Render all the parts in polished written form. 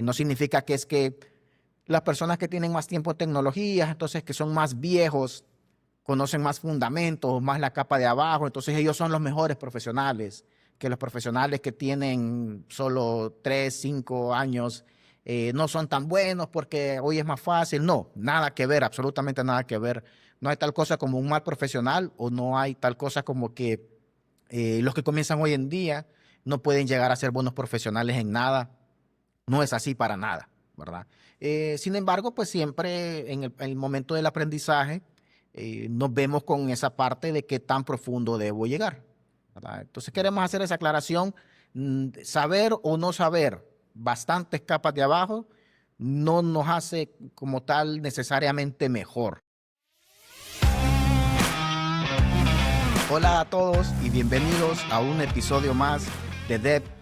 Y no significa que es que las personas que tienen más tiempo en tecnologías, entonces que son más viejos, conocen más fundamentos, más la capa de abajo, entonces ellos son los mejores profesionales que los profesionales que tienen solo 3, 5 años. No son tan buenos porque hoy es más fácil. No, nada que ver, absolutamente nada que ver. No hay tal cosa como un mal profesional o no hay tal cosa como que los que comienzan hoy en día no pueden llegar a ser buenos profesionales en nada. No es así para nada, ¿verdad? Sin embargo, pues siempre en el momento del aprendizaje nos vemos con esa parte de qué tan profundo debo llegar, ¿verdad? Entonces queremos hacer esa aclaración. Saber o no saber bastantes capas de abajo no nos hace como tal necesariamente mejor. Hola a todos y bienvenidos a un episodio más de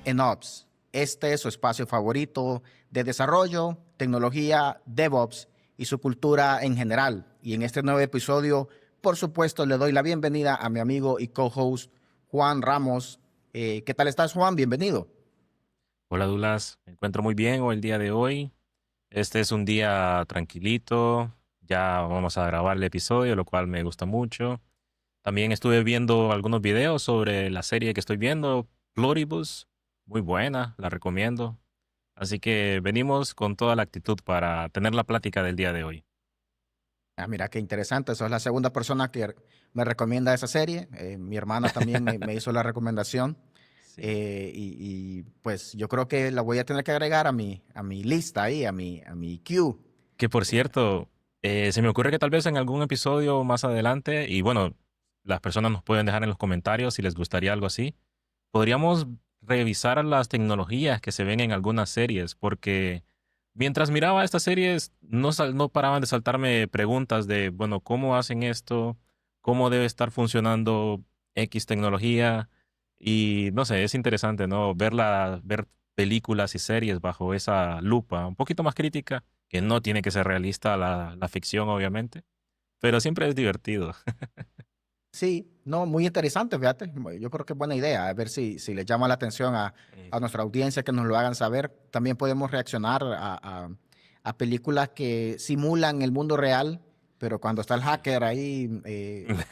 DevOps. Este es su espacio favorito de desarrollo, tecnología, DevOps y su cultura en general. Y en este nuevo episodio, por supuesto, le doy la bienvenida a mi amigo y co-host Juan Ramos. ¿Qué tal estás, Juan? Bienvenido. Hola Douglas, me encuentro muy bien hoy el día de hoy. Este es un día tranquilito, ya vamos a grabar el episodio, lo cual me gusta mucho. También estuve viendo algunos videos sobre la serie que estoy viendo, Pluribus, muy buena, la recomiendo. Así que venimos con toda la actitud para tener la plática del día de hoy. Ah, mira, qué interesante. Sos la segunda persona que me recomienda esa serie. Mi hermana también me hizo la recomendación. Sí. Pues yo creo que la voy a tener que agregar a mi lista ahí, a mi queue. Que por Eh, cierto, se me ocurre que tal vez en algún episodio más adelante, y bueno, las personas nos pueden dejar en los comentarios si les gustaría algo así, podríamos revisar las tecnologías que se ven en algunas series, porque mientras miraba estas series no paraban de saltarme preguntas de, bueno, ¿cómo hacen esto? ¿Cómo debe estar funcionando X tecnología? Y no sé, es interesante, ¿no? Ver películas y series bajo esa lupa, un poquito más crítica, que no tiene que ser realista la ficción, obviamente, pero siempre es divertido. sí, no, muy interesante, fíjate. Yo creo que es buena idea. A ver si le llama la atención a Eso. nuestra audiencia que nos lo hagan saber. También podemos reaccionar a películas que simulan el mundo real, pero cuando está el Sí. hacker ahí,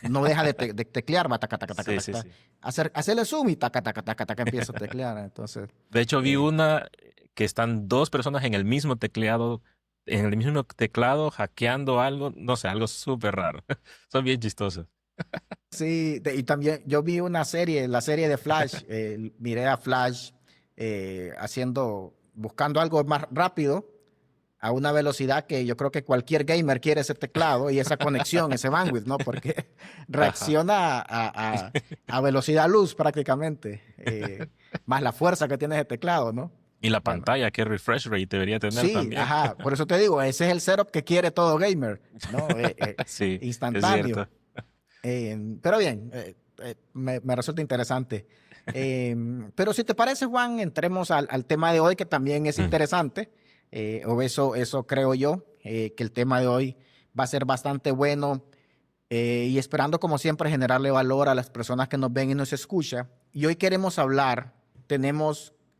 no deja de teclear, va, taca, taca, taca, Sí, sí, taca, sí. hacerle zoom y taca, taca, taca, taca, empieza a teclear. Entonces, De hecho, vi eh, una que están dos personas en el mismo teclado, hackeando algo, no sé, algo súper raro. Son bien chistosos. sí, y también yo vi una serie, la serie de Flash, miré a Flash buscando algo más rápido a una velocidad que yo creo que cualquier gamer quiere ese teclado y esa conexión, ese bandwidth, ¿no? Porque Ajá. reacciona a velocidad luz prácticamente, más la fuerza que tiene ese teclado, ¿no? Y la Bueno, pantalla, qué refresh rate debería tener sí, también. ajá, por eso te digo, ese es el setup que quiere todo gamer, ¿no? Sí, es Instantáneo. cierto. Pero bien, me resulta interesante. Pero si te parece, Juan, entremos al tema de hoy, que también es Mm. interesante, o eso creo yo, que el tema de hoy va a ser bastante bueno y esperando, como siempre, generarle valor a las personas que nos ven y nos escuchan. Y hoy queremos hablar,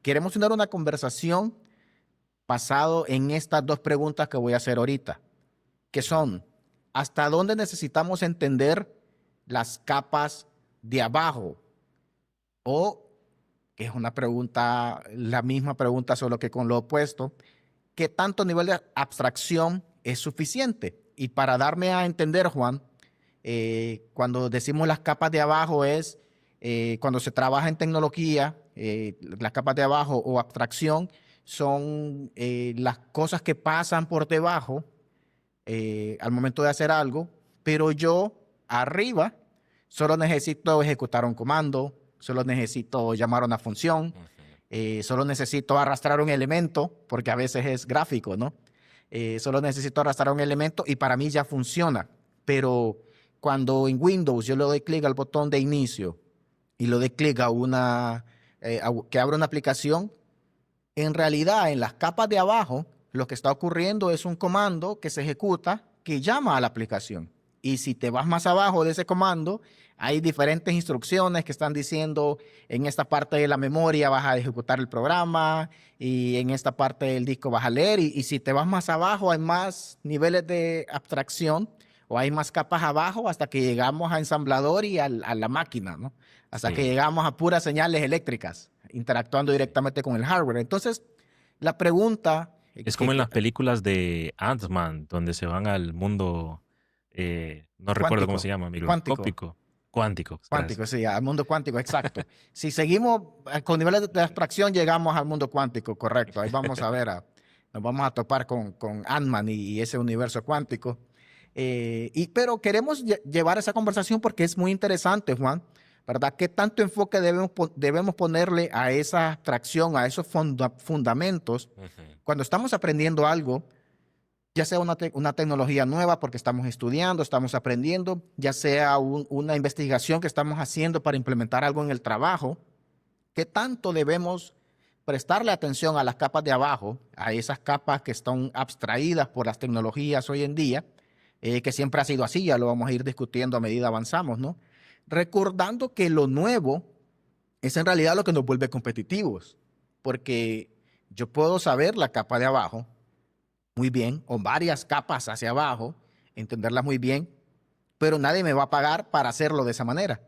queremos tener una conversación basado en estas dos preguntas que voy a hacer ahorita, que son, ¿hasta dónde necesitamos entender las capas de abajo? O, que es una pregunta, la misma pregunta, solo que con lo opuesto, ¿qué tanto nivel de abstracción es suficiente? Y para darme a entender, Juan, cuando decimos las capas de abajo es cuando se trabaja en tecnología, las capas de abajo o abstracción son las cosas que pasan por debajo al momento de hacer algo, pero yo arriba solo necesito ejecutar un comando, solo necesito llamar a una función, Ujú. solo necesito arrastrar un elemento, porque a veces es gráfico, ¿no? Solo necesito arrastrar un elemento y para mí ya funciona. Pero cuando en Windows yo le doy clic al botón de inicio y le doy clic que abra una aplicación, en realidad, en las capas de abajo, lo que está ocurriendo es un comando que se ejecuta que llama a la aplicación. Y si te vas más abajo de ese comando, hay diferentes instrucciones que están diciendo en esta parte de la memoria vas a ejecutar el programa y en esta parte del disco vas a leer. Y si te vas más abajo, hay más niveles de abstracción o hay más capas abajo hasta que llegamos a ensamblador y a la máquina, ¿no? Hasta que Sí, llegamos a puras señales eléctricas, interactuando sí. directamente con el hardware. Entonces, la pregunta Es como en las películas de Ant-Man, donde se van al mundo, no recuerdo cómo se cuántico, llama, cuántico. microscópico, cuántico, Cuántico, gracias. sí, al mundo cuántico, exacto. Si seguimos con niveles de abstracción, llegamos al mundo cuántico, correcto. Ahí vamos a ver, nos vamos a topar con Ant-Man y ese universo cuántico. Pero queremos llevar esa conversación porque es muy interesante, Juan, ¿verdad? ¿Qué tanto enfoque debemos ponerle a esa abstracción, a esos fundamentos Ujú. cuando estamos aprendiendo algo? Ya sea una tecnología nueva porque estamos estudiando, estamos aprendiendo, ya sea una investigación que estamos haciendo para implementar algo en el trabajo, ¿qué tanto debemos prestarle atención a las capas de abajo, a esas capas que están abstraídas por las tecnologías hoy en día, que siempre ha sido así, ya lo vamos a ir discutiendo a medida avanzamos, ¿no? Recordando que lo nuevo es en realidad lo que nos vuelve competitivos, porque yo puedo saber la capa de abajo muy bien, o varias capas hacia abajo, entenderlas muy bien, pero nadie me va a pagar para hacerlo de esa manera.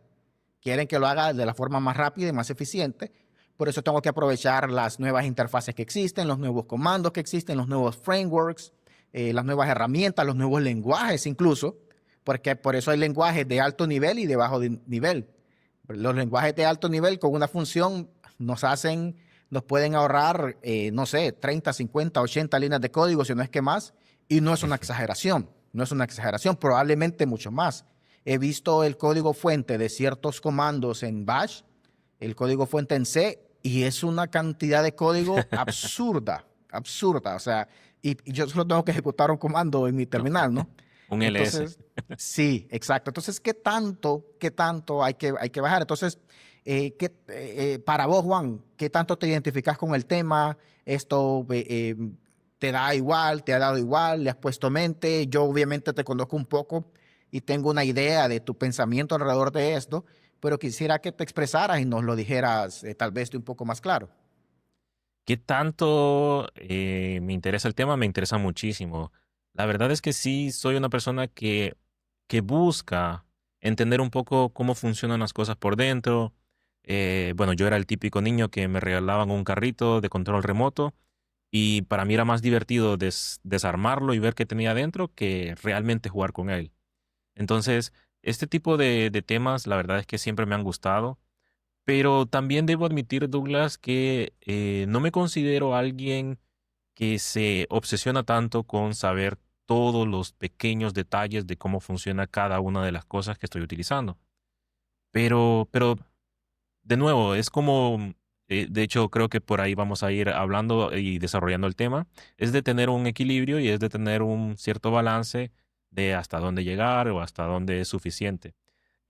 Quieren que lo haga de la forma más rápida y más eficiente. Por eso tengo que aprovechar las nuevas interfaces que existen, los nuevos comandos que existen, los nuevos frameworks, las nuevas herramientas, los nuevos lenguajes incluso, porque por eso hay lenguajes de alto nivel y de bajo nivel. Los lenguajes de alto nivel con una función nos pueden ahorrar, no sé, 30, 50, 80 líneas de código, si no es que más, y no es una exageración, no es una exageración, probablemente mucho más. He visto el código fuente de ciertos comandos en Bash, el código fuente en C, y es una cantidad de código absurda, absurda. O sea, y yo solo tengo que ejecutar un comando en mi No, terminal, ¿no? un LS. Entonces, sí, exacto. Entonces, ¿qué tanto hay que bajar? Entonces, para vos, Juan, ¿qué tanto te identificas con el tema? ¿Esto te da igual, te ha dado igual, le has puesto mente? Yo obviamente te conozco un poco y tengo una idea de tu pensamiento alrededor de esto, pero quisiera que te expresaras y nos lo dijeras tal vez de un poco más claro. ¿Qué tanto me interesa el tema? Me interesa muchísimo. La verdad es que sí, soy una persona que busca entender un poco cómo funcionan las cosas por dentro. Bueno, yo era el típico niño que me regalaban un carrito de control remoto y para mí era más divertido desarmarlo y ver qué tenía dentro que realmente jugar con él. Entonces, este tipo de temas, la verdad es que siempre me han gustado. Pero también debo admitir, Douglas, que no me considero alguien que se obsesiona tanto con saber todos los pequeños detalles de cómo funciona cada una de las cosas que estoy utilizando. Pero de nuevo, es como, de hecho, creo que por ahí vamos a ir hablando y desarrollando el tema, es de tener un equilibrio y es de tener un cierto balance de hasta dónde llegar o hasta dónde es suficiente.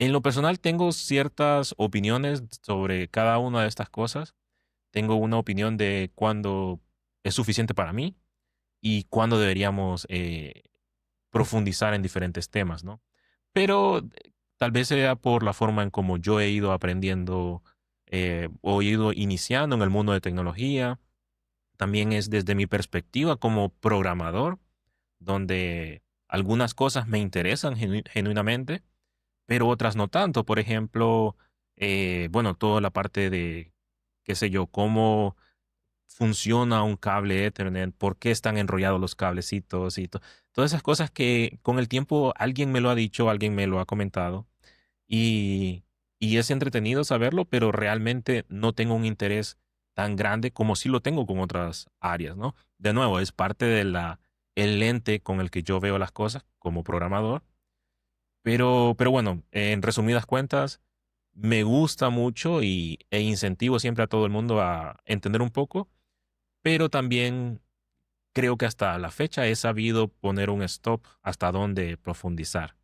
En lo personal tengo ciertas opiniones sobre cada una de estas cosas. Tengo una opinión de cuándo es suficiente para mí y cuándo deberíamos profundizar en diferentes temas, ¿no? Pero tal vez sea por la forma en cómo yo he ido aprendiendo o he ido iniciando en el mundo de tecnología. También es desde mi perspectiva como programador, donde algunas cosas me interesan genuinamente pero otras no tanto. Por ejemplo, bueno, toda la parte de, qué sé yo, cómo funciona un cable Ethernet, por qué están enrollados los cablecitos y todas esas cosas que con el tiempo alguien me lo ha dicho, alguien me lo ha comentado y, y es entretenido saberlo, pero realmente no tengo un interés tan grande como sí lo tengo con otras áreas, ¿no? De nuevo, es parte de el lente con el que yo veo las cosas como programador pero bueno, en resumidas cuentas, me gusta mucho e incentivo siempre a todo el mundo a entender un poco, pero también creo que hasta la fecha he sabido poner un stop hasta dónde profundizar.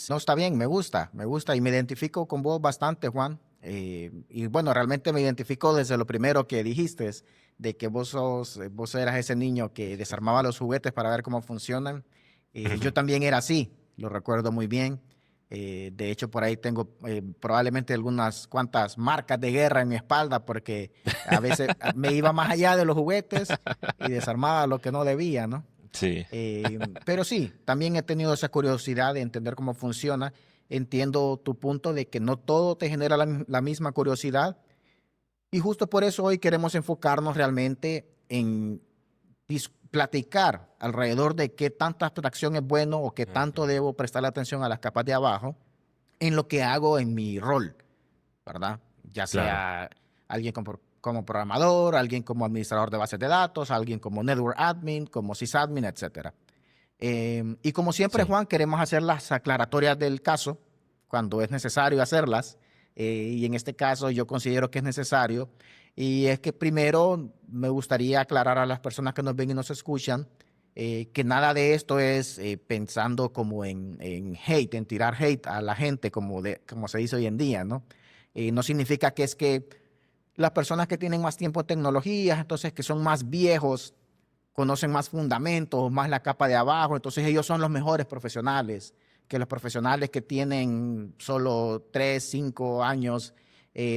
No, está bien, me gusta y me identifico con vos bastante, Juan. Y bueno, realmente me identifico desde lo primero que dijiste, de que vos eras ese niño que desarmaba los juguetes para ver cómo funcionan. Yo también era así, lo recuerdo muy bien. De hecho, por ahí tengo probablemente algunas cuantas marcas de guerra en mi espalda porque a veces me iba más allá de los juguetes y desarmaba lo que no debía, ¿no? Sí, Pero sí, también he tenido esa curiosidad de entender cómo funciona. Entiendo tu punto de que no todo te genera la misma curiosidad y justo por eso hoy queremos enfocarnos realmente en platicar alrededor de qué tanta abstracción es bueno o qué tanto ujú, debo prestarle atención a las capas de abajo en lo que hago en mi rol, ¿verdad? Ya claro, sea alguien como programador, alguien como administrador de bases de datos, alguien como network admin, como sysadmin, etcétera. Y como siempre, sí. Juan, queremos hacer las aclaratorias del caso cuando es necesario hacerlas. Y en este caso yo considero que es necesario. Y es que primero me gustaría aclarar a las personas que nos ven y nos escuchan que nada de esto es pensando como en hate, en tirar hate a la gente como se dice hoy en día, ¿no? No significa que es que las personas que tienen más tiempo en tecnologías, entonces que son más viejos, conocen más fundamentos, más la capa de abajo, entonces ellos son los mejores profesionales que los profesionales que tienen solo 3, 5 años.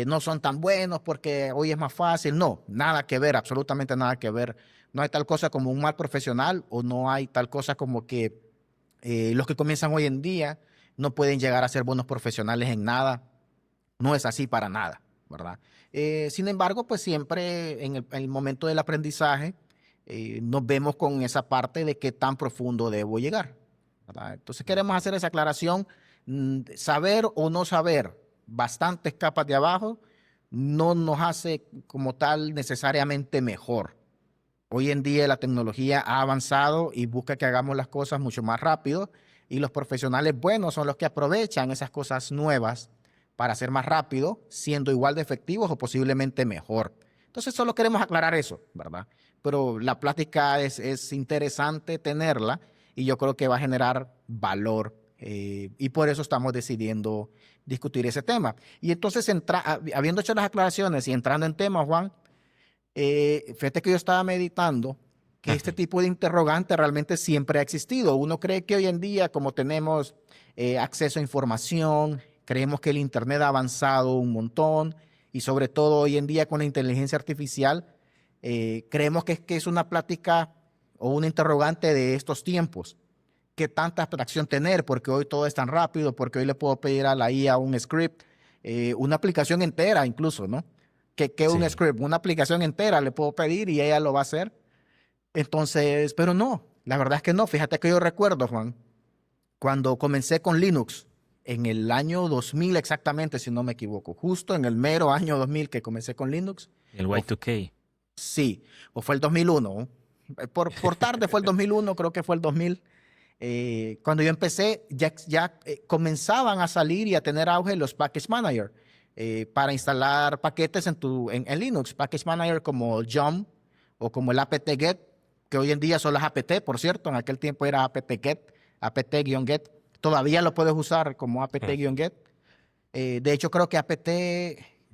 No son tan buenos porque hoy es más fácil. No, nada que ver, absolutamente nada que ver. No hay tal cosa como un mal profesional o no hay tal cosa como que los que comienzan hoy en día no pueden llegar a ser buenos profesionales en nada. No es así para nada, ¿verdad? Sin embargo, pues siempre en el momento del aprendizaje nos vemos con esa parte de qué tan profundo debo llegar, ¿verdad? Entonces queremos hacer esa aclaración. Saber o no saber bastantes capas de abajo no nos hace como tal necesariamente mejor. Hoy en día la tecnología ha avanzado y busca que hagamos las cosas mucho más rápido y los profesionales buenos son los que aprovechan esas cosas nuevas para ser más rápido, siendo igual de efectivos o posiblemente mejor. Entonces solo queremos aclarar eso, ¿verdad? Pero la plática es interesante tenerla y yo creo que va a generar valor y por eso estamos decidiendo discutir ese tema. Y entonces, habiendo hecho las aclaraciones y entrando en tema, Juan, fíjate que yo estaba meditando que este tipo de interrogante realmente siempre ha existido. Uno cree que hoy en día, como tenemos acceso a información, creemos que el Internet ha avanzado un montón y sobre todo hoy en día con la inteligencia artificial, creemos que es una plática o un interrogante de estos tiempos. ¿Qué tanta abstracción tener? Porque hoy todo es tan rápido, porque hoy le puedo pedir a la IA un script, una aplicación entera incluso, ¿no? Que un Sí. script, una aplicación entera le puedo pedir y ella lo va a hacer. Entonces, pero no, la verdad es que no. Fíjate que yo recuerdo, Juan, cuando comencé con Linux, en el año 2000 exactamente, si no me equivoco, justo en el mero año 2000 que comencé con Linux, El o Y2K. sí, o fue el 2001, por tarde fue el 2001, creo que fue el 2000. Cuando yo empecé, ya comenzaban a salir y a tener auge los Package Manager para instalar paquetes en Linux. Package Manager como el Yum o como el apt-get, que hoy en día son las apt, por cierto, en aquel tiempo era apt-get, apt-get. Todavía lo puedes usar como apt-get. De hecho, creo que apt,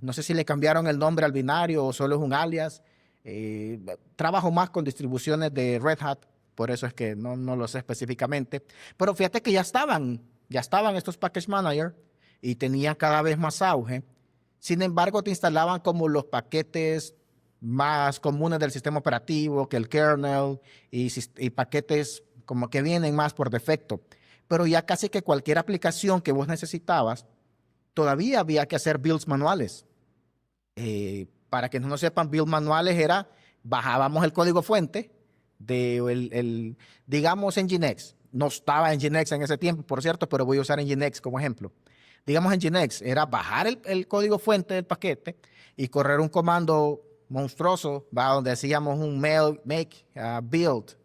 no sé si le cambiaron el nombre al binario o solo es un alias. Eh, Trabajo más con distribuciones de Red Hat, por eso es que no lo sé específicamente. Pero fíjate que ya estaban estos package manager y tenían cada vez más auge. Sin embargo, te instalaban como los paquetes más comunes del sistema operativo, que el kernel y paquetes como que vienen más por defecto. Pero ya casi que cualquier aplicación que vos necesitabas, todavía había que hacer builds manuales. Para que no sepan, build manuales era, bajábamos el código fuente digamos, Nginx. No estaba Nginx en ese tiempo, por cierto, pero voy a usar Nginx como ejemplo. Digamos, Nginx era bajar el código fuente del paquete y correr un comando monstruoso, ¿va? Donde hacíamos un make build.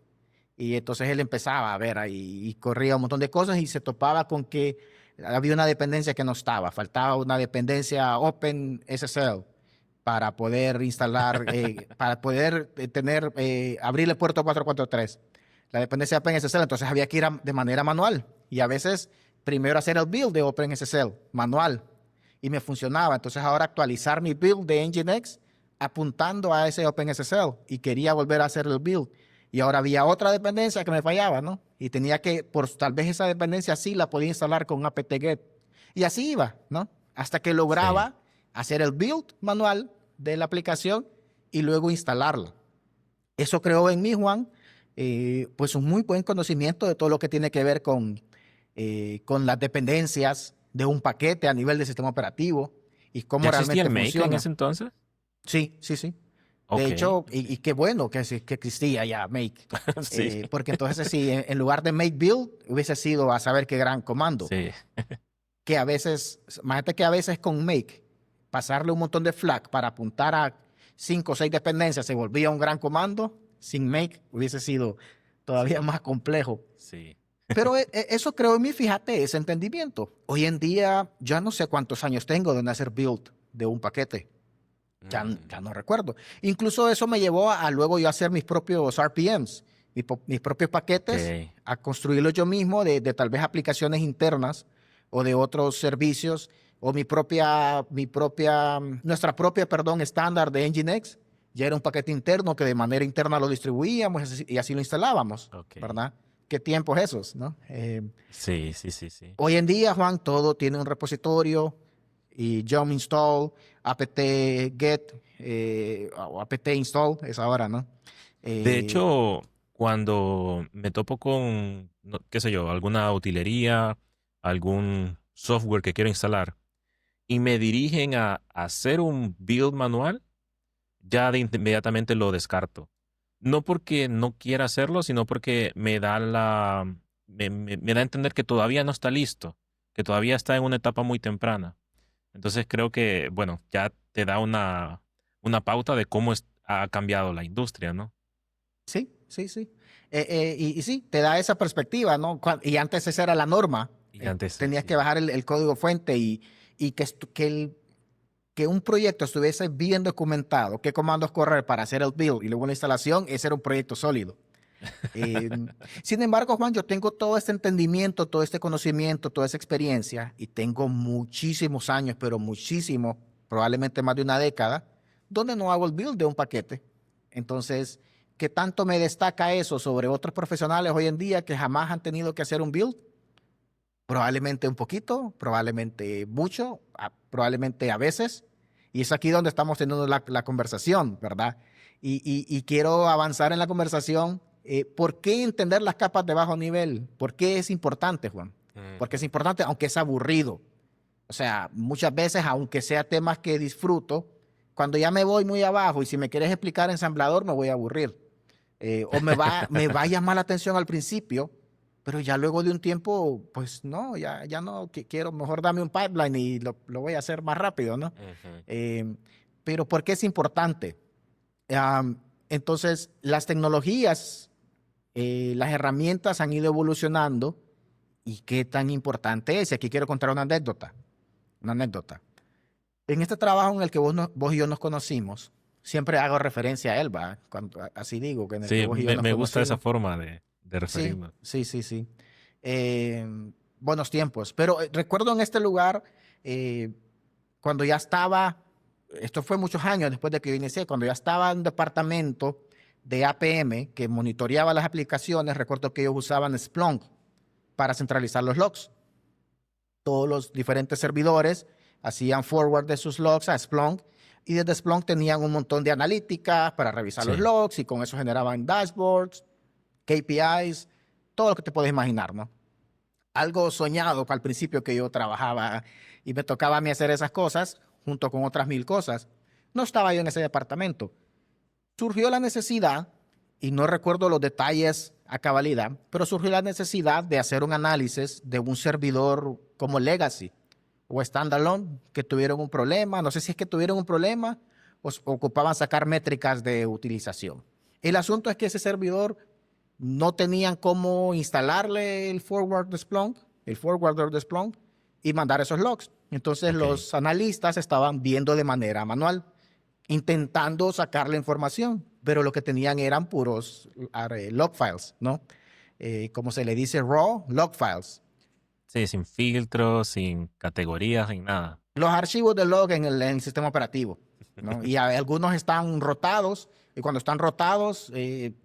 Y entonces él empezaba a ver ahí y corría un montón de cosas y se topaba con que había una dependencia que no estaba, faltaba una dependencia OpenSSL para poder instalar, para poder abrir el puerto 443. La dependencia de OpenSSL, entonces había que ir de manera manual y a veces primero hacer el build de OpenSSL manual y me funcionaba. Entonces ahora actualizar mi build de Nginx apuntando a ese OpenSSL y quería volver a hacer el build. Y ahora había otra dependencia que me fallaba, ¿no? Y tenía que, por tal vez esa dependencia sí la podía instalar con apt-get. Y así iba, ¿no? Hasta que Sí. lograba hacer el build manual de la aplicación y luego instalarla. Eso creó en mí, Juan, pues un muy buen conocimiento de todo lo que tiene que ver con las dependencias de un paquete a nivel de sistema operativo y ¿Ya cómo existía el realmente Make en funciona. ese entonces? Sí, sí, sí. De Ok. hecho, Ok. y qué bueno que, que existía ya Make, Sí, porque entonces sí, en lugar de Make Build, hubiese sido a saber qué gran comando, sí. que a veces, imagínate que a veces con Make, pasarle un montón de flag para apuntar a 5 o 6 dependencias se volvía un gran comando, sin Make hubiese sido todavía Sí, más complejo. sí. Pero eso creo en mí, fíjate, ese entendimiento. Hoy en día ya no sé cuántos años tengo de hacer build de un paquete. Ya Mm, no recuerdo. Incluso eso me llevó a luego yo hacer mis propios RPMs, mis propios ok. paquetes, a construirlos yo mismo de tal vez aplicaciones internas o de otros servicios, o nuestra propia, perdón, estándar de Nginx. Ya era un paquete interno que de manera interna lo distribuíamos y así lo instalábamos, Ok. ¿verdad? ¿Qué tiempos esos, no? Sí, sí, sí, sí. Hoy en día, Juan, todo tiene un repositorio y yum install, apt-get o apt-install es ahora, ¿no? De Eh, hecho, cuando me topo con, qué sé yo, alguna utilería, algún software que quiero instalar y me dirigen a hacer un build manual, ya inmediatamente lo descarto. No porque no quiera hacerlo, sino porque me da a entender que todavía no está listo, que todavía está en una etapa muy temprana. Entonces creo que, bueno, ya te da una pauta de cómo ha cambiado la industria, ¿no? sí, sí, sí. Y sí, te da esa perspectiva, ¿no? Y antes esa era la norma. Y antes, Tenías que sí. bajar el código fuente y que un proyecto estuviese bien documentado, qué comandos correr para hacer el build y luego la instalación, ese era un proyecto sólido. Eh, Sin embargo, Juan, yo tengo todo este entendimiento, todo este conocimiento, toda esa experiencia y tengo muchísimos años, pero muchísimo, probablemente más de una década, donde no hago el build de un paquete. Entonces, ¿qué tanto me destaca eso sobre otros profesionales hoy en día que jamás han tenido que hacer un build? Probablemente un poquito, probablemente mucho, probablemente a veces. Y es aquí donde estamos teniendo la conversación, ¿verdad? Y quiero avanzar en la conversación. ¿Por qué entender las capas de bajo nivel? ¿Por qué es importante, Juan? Porque es Ujú. importante, aunque es aburrido. O sea, muchas veces, aunque sea temas que disfruto, cuando ya me voy muy abajo y si me quieres explicar ensamblador, me voy a aburrir. O me va a llamar la atención al principio, pero ya luego de un tiempo, pues no, ya no quiero, mejor dame un pipeline y lo voy a hacer más rápido, ¿no? Ujú. Eh, pero ¿por qué es importante? Entonces, las tecnologías, las herramientas han ido evolucionando y qué tan importante es. Y aquí quiero contar una anécdota, una anécdota. En este trabajo en el que vos y yo nos conocimos, siempre hago referencia a él, ¿va? Así digo, que en el que Sí, vos y yo nos me gusta esa conocimos. forma de Sí, referirnos. sí, sí, sí. Eh, Buenos tiempos. Pero recuerdo en este lugar, eh, cuando ya estaba, esto fue muchos años después de que yo inicié, cuando ya estaba en un departamento de APM que monitoreaba las aplicaciones, recuerdo que ellos usaban Splunk para centralizar los logs. Todos los diferentes servidores hacían forward de sus logs a Splunk y desde Splunk tenían un montón de analíticas para revisar los Sí, logs y con eso generaban dashboards, KPIs, todo lo que te puedes imaginar, ¿no? Algo soñado para el principio que yo trabajaba y me tocaba a mí hacer esas cosas junto con otras 1000 cosas. No estaba yo en ese departamento. Surgió la necesidad, y no recuerdo los detalles a cabalidad, pero surgió la necesidad de hacer un análisis de un servidor como Legacy o Standalone que tuvieron un problema. No sé si es que tuvieron un problema o ocupaban sacar métricas de utilización. El asunto es que ese servidor no tenían cómo instalarle el forward de Splunk, el forwarder de Splunk y mandar esos logs. Entonces ok. los analistas estaban viendo de manera manual, intentando sacar la información, pero lo que tenían eran puros log files, ¿no? Como se le dice, raw log files. Sí, sin filtros, sin categorías, sin nada. Los archivos de log en el sistema operativo, ¿no? Y algunos están rotados, y cuando están rotados,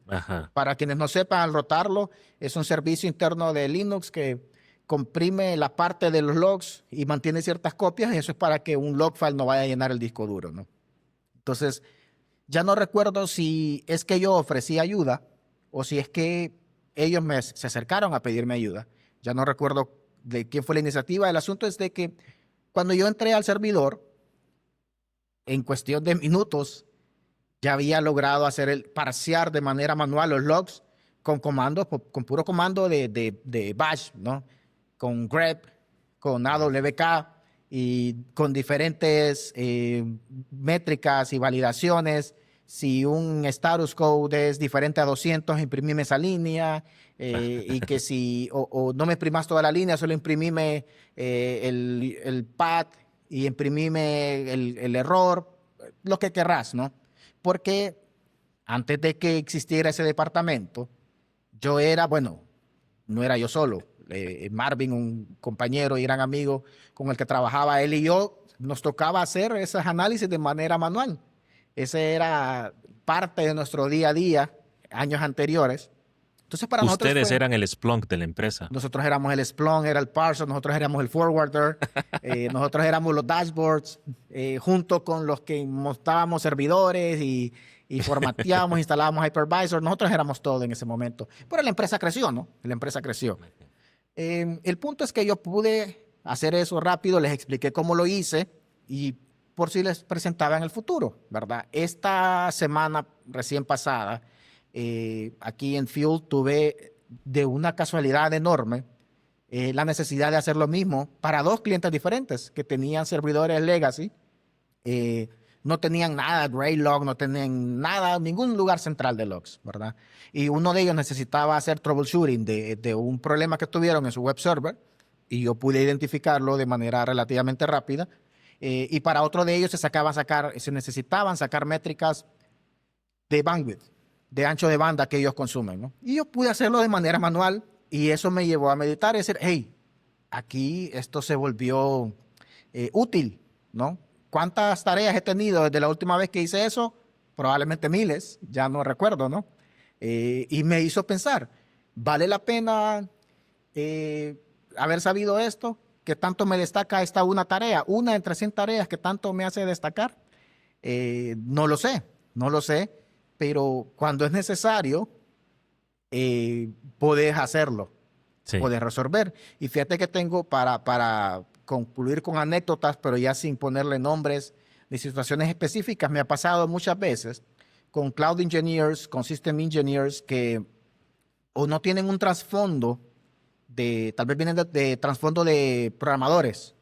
Ajá. para quienes no sepan, al rotarlo, es un servicio interno de Linux que comprime la parte de los logs y mantiene ciertas copias, y eso es para que un log file no vaya a llenar el disco duro, ¿no? Entonces, ya no recuerdo si es que yo ofrecí ayuda o si es que ellos se acercaron a pedirme ayuda. Ya no recuerdo de quién fue la iniciativa. El asunto es de que cuando yo entré al servidor, en cuestión de minutos, ya había logrado hacer parsear de manera manual los logs con comandos, con puro comando de bash, ¿no? Con grep, con AWK y con diferentes métricas y validaciones. Si un status code es diferente a 200, imprimime esa línea. Y que si o no me imprimas toda la línea, solo imprimime el path y imprimime el error, lo que querrás, ¿no? Porque antes de que existiera ese departamento, yo era, bueno, no era yo solo. Marvin, un compañero y gran amigo con el que trabajaba, él y yo, nos tocaba hacer esos análisis de manera manual. Ese era parte de nuestro día a día, años anteriores. Entonces, para nosotros Ustedes fue, eran el Splunk de la empresa. nosotros éramos el Splunk, era el parser, nosotros éramos el forwarder, nosotros éramos los dashboards, junto con los que montábamos servidores y formateábamos, instalábamos hypervisor, nosotros éramos todo en ese momento. Pero la empresa creció, ¿no? La empresa creció. El punto es que yo pude hacer eso rápido, les expliqué cómo lo hice y por si les presentaba en el futuro, ¿verdad? Esta semana recién pasada, aquí en Fuel tuve de una casualidad enorme la necesidad de hacer lo mismo para dos clientes diferentes que tenían servidores legacy. No tenían nada, Graylog, no tenían nada, ningún lugar central de logs, ¿verdad? Y uno de ellos necesitaba hacer troubleshooting de un problema que tuvieron en su web server y yo pude identificarlo de manera relativamente rápida. Y para otro de ellos se necesitaban sacar métricas de bandwidth, de ancho de banda que ellos consumen, ¿no? Y yo pude hacerlo de manera manual y eso me llevó a meditar y decir, hey, aquí esto se volvió útil, ¿no? ¿Cuántas tareas he tenido desde la última vez que hice eso? Probablemente miles, ya no recuerdo, ¿no? Y me hizo pensar, ¿vale la pena haber sabido esto? ¿Qué tanto me destaca esta una tarea? Una entre 100 tareas que tanto me hace destacar. No lo sé, no lo sé, pero cuando es necesario, puedes hacerlo, Sí. puedes resolver. Y fíjate que tengo para concluir con anécdotas, pero ya sin ponerle nombres de situaciones específicas, me ha pasado muchas veces con cloud engineers, con system engineers que o no tienen un trasfondo tal vez vienen de trasfondo de programadores,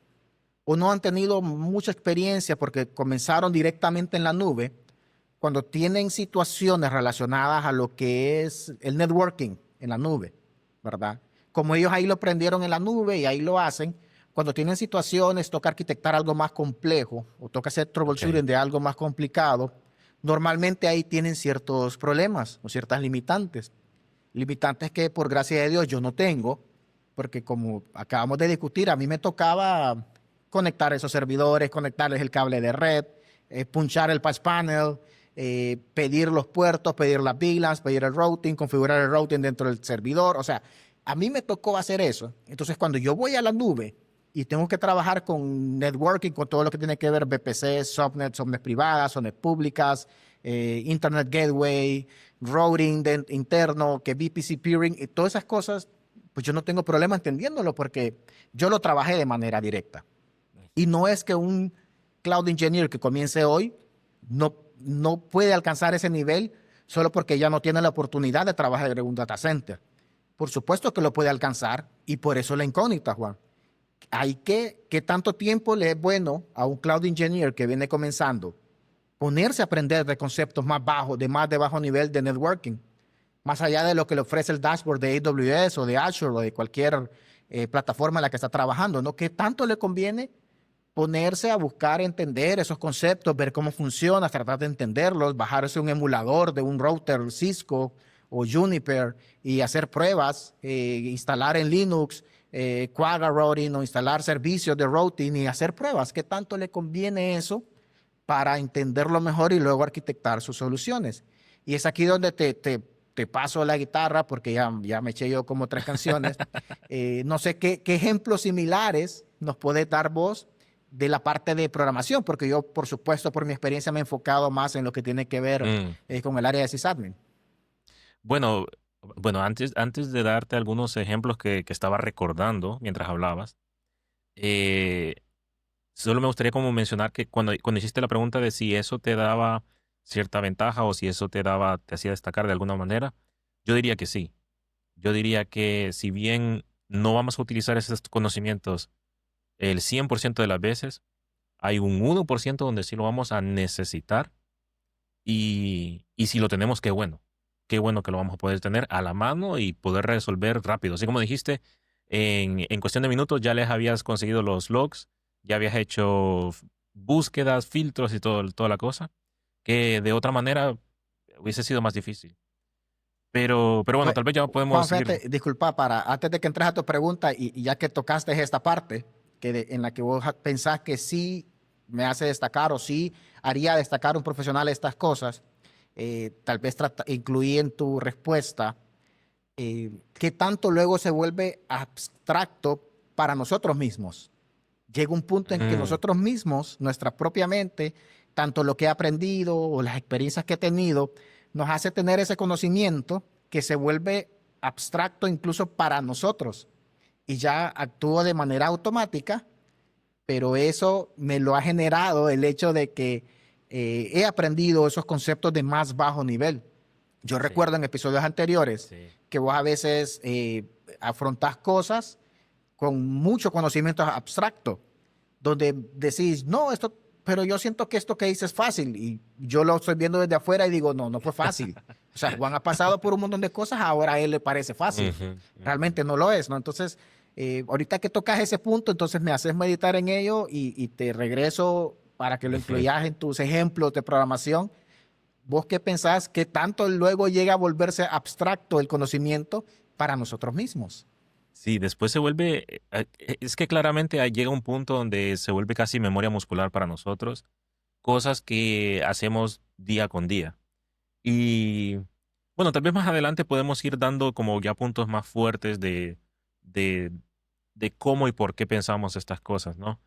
o no han tenido mucha experiencia porque comenzaron directamente en la nube, cuando tienen situaciones relacionadas a lo que es el networking en la nube, ¿verdad? Como ellos ahí lo aprendieron en la nube y ahí lo hacen, cuando tienen situaciones, toca arquitectar algo más complejo o toca hacer troubleshooting de algo más complicado, normalmente ahí tienen ciertos problemas o ciertas limitantes. Limitantes que por gracia de Dios yo no tengo, porque como acabamos de discutir, a mí me tocaba conectar esos servidores, conectarles el cable de red, punchar el patch panel, pedir los puertos, pedir las VLANs, pedir el routing, configurar el routing dentro del servidor. O sea, a mí me tocó hacer eso. Entonces, cuando yo voy a la nube y tengo que trabajar con networking, con todo lo que tiene que ver VPC, subnets privadas, subnets públicas, Internet Gateway, routing interno, que VPC peering y todas esas cosas, pues yo no tengo problema entendiéndolo porque yo lo trabajé de manera directa. Y no es que un cloud engineer que comience hoy no puede alcanzar ese nivel solo porque ya no tiene la oportunidad de trabajar en un data center. Por supuesto que lo puede alcanzar y por eso la incógnita, Juan. ¿Qué tanto tiempo le es bueno a un cloud engineer que viene comenzando ponerse a aprender de conceptos más bajos, de bajo nivel de networking, más allá de lo que le ofrece el dashboard de AWS o de Azure o de cualquier plataforma en la que está trabajando, ¿no? ¿Qué tanto le conviene ponerse a buscar entender esos conceptos, ver cómo funciona, tratar de entenderlos, bajarse un emulador de un router Cisco o Juniper y hacer pruebas, instalar en Linux Quagga routing o instalar servicios de routing y hacer pruebas? ¿Qué tanto le conviene eso para entenderlo mejor y luego arquitectar sus soluciones? Y es aquí donde te paso la guitarra, porque ya me eché yo como 3 canciones. No sé qué ejemplos similares nos puedes dar vos de la parte de programación, porque yo, por supuesto, por mi experiencia me he enfocado más en lo que tiene que ver Mm. con el área de sysadmin. Bueno, bueno, antes de darte algunos ejemplos que estaba recordando mientras hablabas, eh, solo me gustaría como mencionar que cuando hiciste la pregunta de si eso te daba cierta ventaja o si eso te hacía destacar de alguna manera, yo diría que sí. Yo diría que si bien no vamos a utilizar esos conocimientos el 100% de las veces, hay un 1% donde sí lo vamos a necesitar y si lo tenemos, qué bueno. Qué bueno que lo vamos a poder tener a la mano y poder resolver rápido. Así como dijiste, en cuestión de minutos ya les habías conseguido los logs, ya habías hecho búsquedas, filtros y toda la cosa, que de otra manera hubiese sido más difícil. Pero bueno, Pues, tal vez ya podemos Juan, seguir. fíjate, disculpa, antes de que entres a tu pregunta, y ya que tocaste esta parte, en la que vos pensás que sí me hace destacar o sí haría destacar un profesional estas cosas, tal vez incluí en tu respuesta qué tanto luego se vuelve abstracto para nosotros mismos. Llega un punto en que Mm, nosotros mismos, nuestra propia mente, tanto lo que he aprendido o las experiencias que he tenido, nos hace tener ese conocimiento que se vuelve abstracto incluso para nosotros y ya actúo de manera automática, pero eso me lo ha generado el hecho de que he aprendido esos conceptos de más bajo nivel. Yo sí, recuerdo en episodios anteriores sí. que vos a veces afrontás cosas con mucho conocimiento abstracto, donde decís, no, esto, pero yo siento que esto que hice es fácil y yo lo estoy viendo desde afuera y digo, no, no fue fácil. O sea, Juan ha pasado por un montón de cosas, ahora a él le parece fácil. Ujú, ujú. Realmente no lo es, ¿no? Entonces, ahorita que tocas ese punto, entonces me haces meditar en ello y te regreso para que lo Ujú. incluyas en tus ejemplos de programación. ¿Vos qué pensás que tanto luego llega a volverse abstracto el conocimiento para nosotros mismos? Sí, después se vuelve, es que claramente ahí llega un punto donde se vuelve casi memoria muscular para nosotros, cosas que hacemos día con día. Y bueno, tal vez más adelante podemos ir dando como ya puntos más fuertes de, de cómo y por qué pensamos estas cosas, ¿no?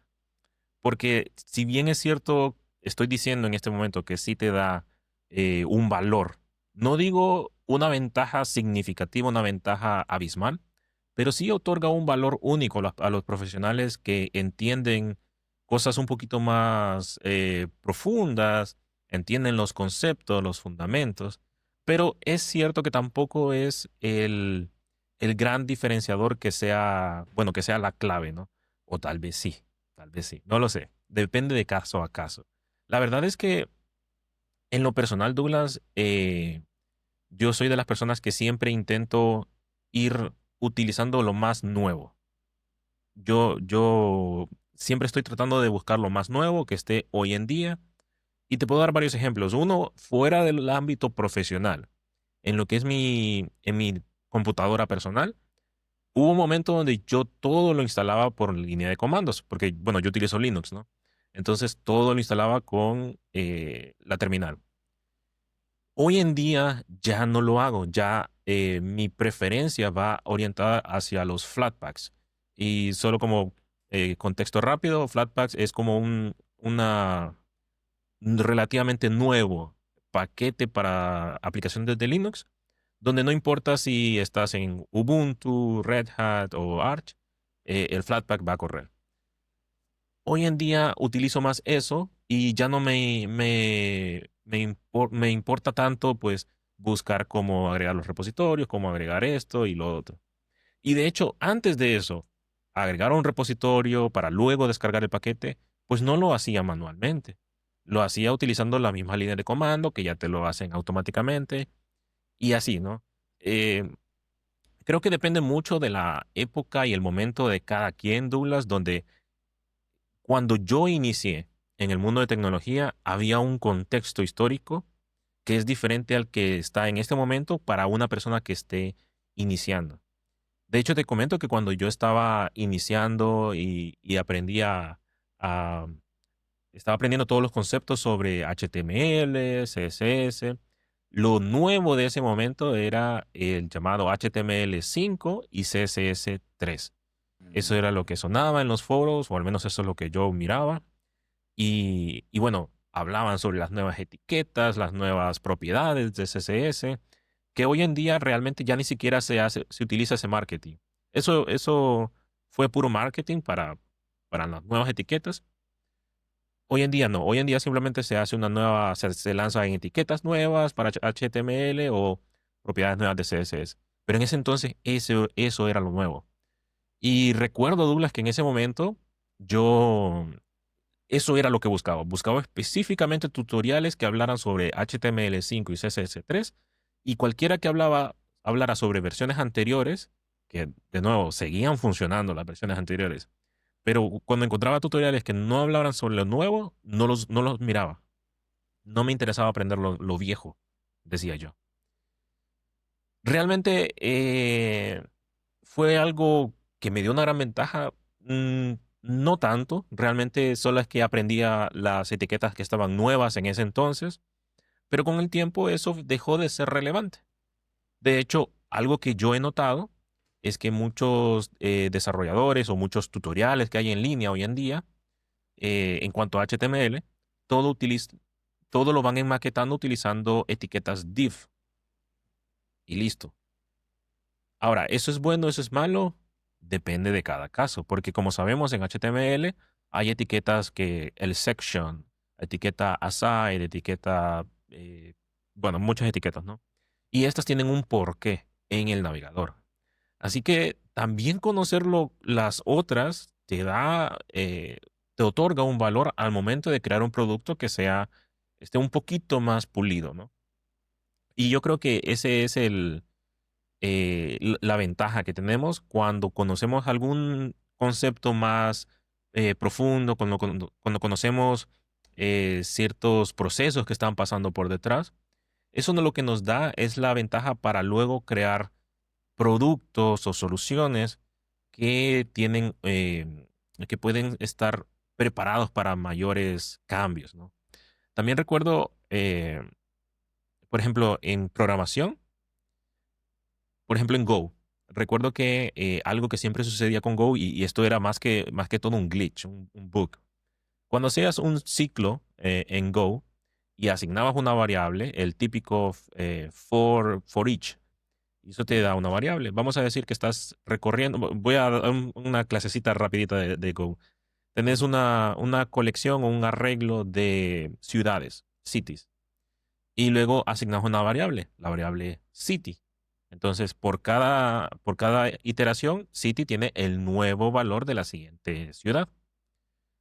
Porque si bien es cierto, estoy diciendo en este momento que sí te da un valor, no digo una ventaja significativa, una ventaja abismal, pero sí otorga un valor único a los profesionales que entienden cosas un poquito más profundas, entienden los conceptos, los fundamentos, pero es cierto que tampoco es el gran diferenciador que sea, bueno, que sea la clave, ¿no? O tal vez sí, no lo sé, depende de caso a caso. La verdad es que en lo personal, Douglas, yo soy de las personas que siempre intento ir utilizando lo más nuevo. Yo siempre estoy tratando de buscar lo más nuevo que esté hoy en día. Y te puedo dar varios ejemplos. Uno, fuera del ámbito profesional, en lo que es en mi computadora personal, hubo un momento donde yo todo lo instalaba por línea de comandos, porque, bueno, yo utilizo Linux, ¿no? Entonces todo lo instalaba con la terminal. Hoy en día ya no lo hago, ya mi preferencia va orientada hacia los Flatpaks. Y solo como contexto rápido, Flatpaks es como un relativamente nuevo paquete para aplicaciones de Linux, donde no importa si estás en Ubuntu, Red Hat o Arch, el Flatpak va a correr. Hoy en día utilizo más eso y ya no me importa tanto pues buscar cómo agregar los repositorios, cómo agregar esto y lo otro. Y de hecho, antes de eso, agregar un repositorio para luego descargar el paquete, pues no lo hacía manualmente. Lo hacía utilizando la misma línea de comando que ya te lo hacen automáticamente y así, ¿no? Eh, Creo que depende mucho de la época y el momento de cada quien, Douglas, donde cuando yo inicié en el mundo de tecnología, había un contexto histórico que es diferente al que está en este momento para una persona que esté iniciando. De hecho, te comento que cuando yo estaba iniciando y estaba aprendiendo todos los conceptos sobre HTML, CSS, Lo nuevo de ese momento era el llamado HTML5 y CSS3. Eso era lo que sonaba en los foros, o al menos eso es lo que yo miraba. Y bueno, hablaban sobre las nuevas etiquetas, las nuevas propiedades de CSS, que hoy en día realmente ya ni siquiera se utiliza ese marketing. Eso fue puro marketing para las nuevas etiquetas. Hoy en día no, hoy en día simplemente se hace una nueva, se lanza en etiquetas nuevas para HTML o propiedades nuevas de CSS. Pero en ese entonces eso era lo nuevo. Y recuerdo, Douglas, que en ese momento yo, eso era lo que buscaba. Buscaba específicamente tutoriales que hablaran sobre HTML5 y CSS3 y cualquiera que hablara sobre versiones anteriores, que de nuevo seguían funcionando las versiones anteriores, pero cuando encontraba tutoriales que no hablaran sobre lo nuevo, no los miraba. No me interesaba aprender lo viejo, decía yo. Realmente fue algo que me dio una gran ventaja. No tanto, realmente solo es que aprendía las etiquetas que estaban nuevas en ese entonces, pero con el tiempo eso dejó de ser relevante. De hecho, algo que yo he notado es que muchos desarrolladores o muchos tutoriales que hay en línea hoy en día, en cuanto a HTML, todo, todo lo van enmaquetando utilizando etiquetas div y listo. Ahora, ¿eso es bueno, eso es malo? Depende de cada caso, porque como sabemos en HTML hay etiquetas que el section, etiqueta aside, etiqueta, bueno, muchas etiquetas, ¿no? Y estas tienen un porqué en el navegador. Así que también conocerlo, las otras te otorga un valor al momento de crear un producto que esté un poquito más pulido, ¿no? Y yo creo que ese es la ventaja que tenemos cuando conocemos algún concepto más profundo, cuando conocemos ciertos procesos que están pasando por detrás. Eso lo que nos da es la ventaja para luego crear productos o soluciones que que pueden estar preparados para mayores cambios, ¿no? También recuerdo, por ejemplo, en programación, por ejemplo, en Go. Recuerdo que algo que siempre sucedía con Go, y esto era más que todo un glitch, un bug. Cuando hacías un ciclo en Go y asignabas una variable, el típico for each, y eso te da una variable. Vamos a decir que estás recorriendo, voy a dar una clasecita rapidita de Go. Tenés una colección o un arreglo de ciudades, cities, y luego asignas una variable, la variable city. Entonces, por cada iteración, city tiene el nuevo valor de la siguiente ciudad.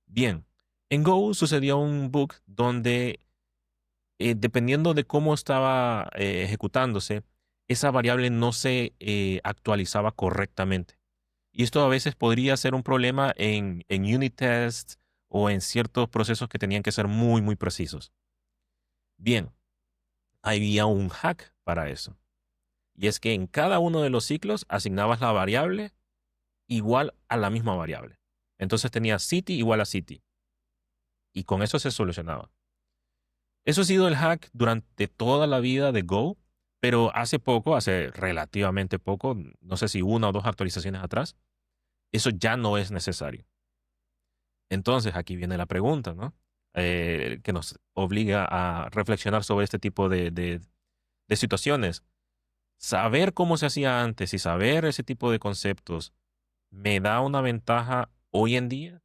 Bien, en Go sucedió un bug donde, dependiendo de cómo estaba ejecutándose, esa variable no se actualizaba correctamente. Y esto a veces podría ser un problema en unit tests o en ciertos procesos que tenían que ser muy, muy precisos. Bien, había un hack para eso. Y es que en cada uno de los ciclos asignabas la variable igual a la misma variable. Entonces tenías city igual a city. Y con eso se solucionaba. Eso ha sido el hack durante toda la vida de Go, pero hace relativamente poco, no sé si una o dos actualizaciones atrás, eso ya no es necesario. Entonces aquí viene la pregunta, ¿no? Que nos obliga a reflexionar sobre este tipo de situaciones. Saber cómo se hacía antes y saber ese tipo de conceptos me da una ventaja hoy en día,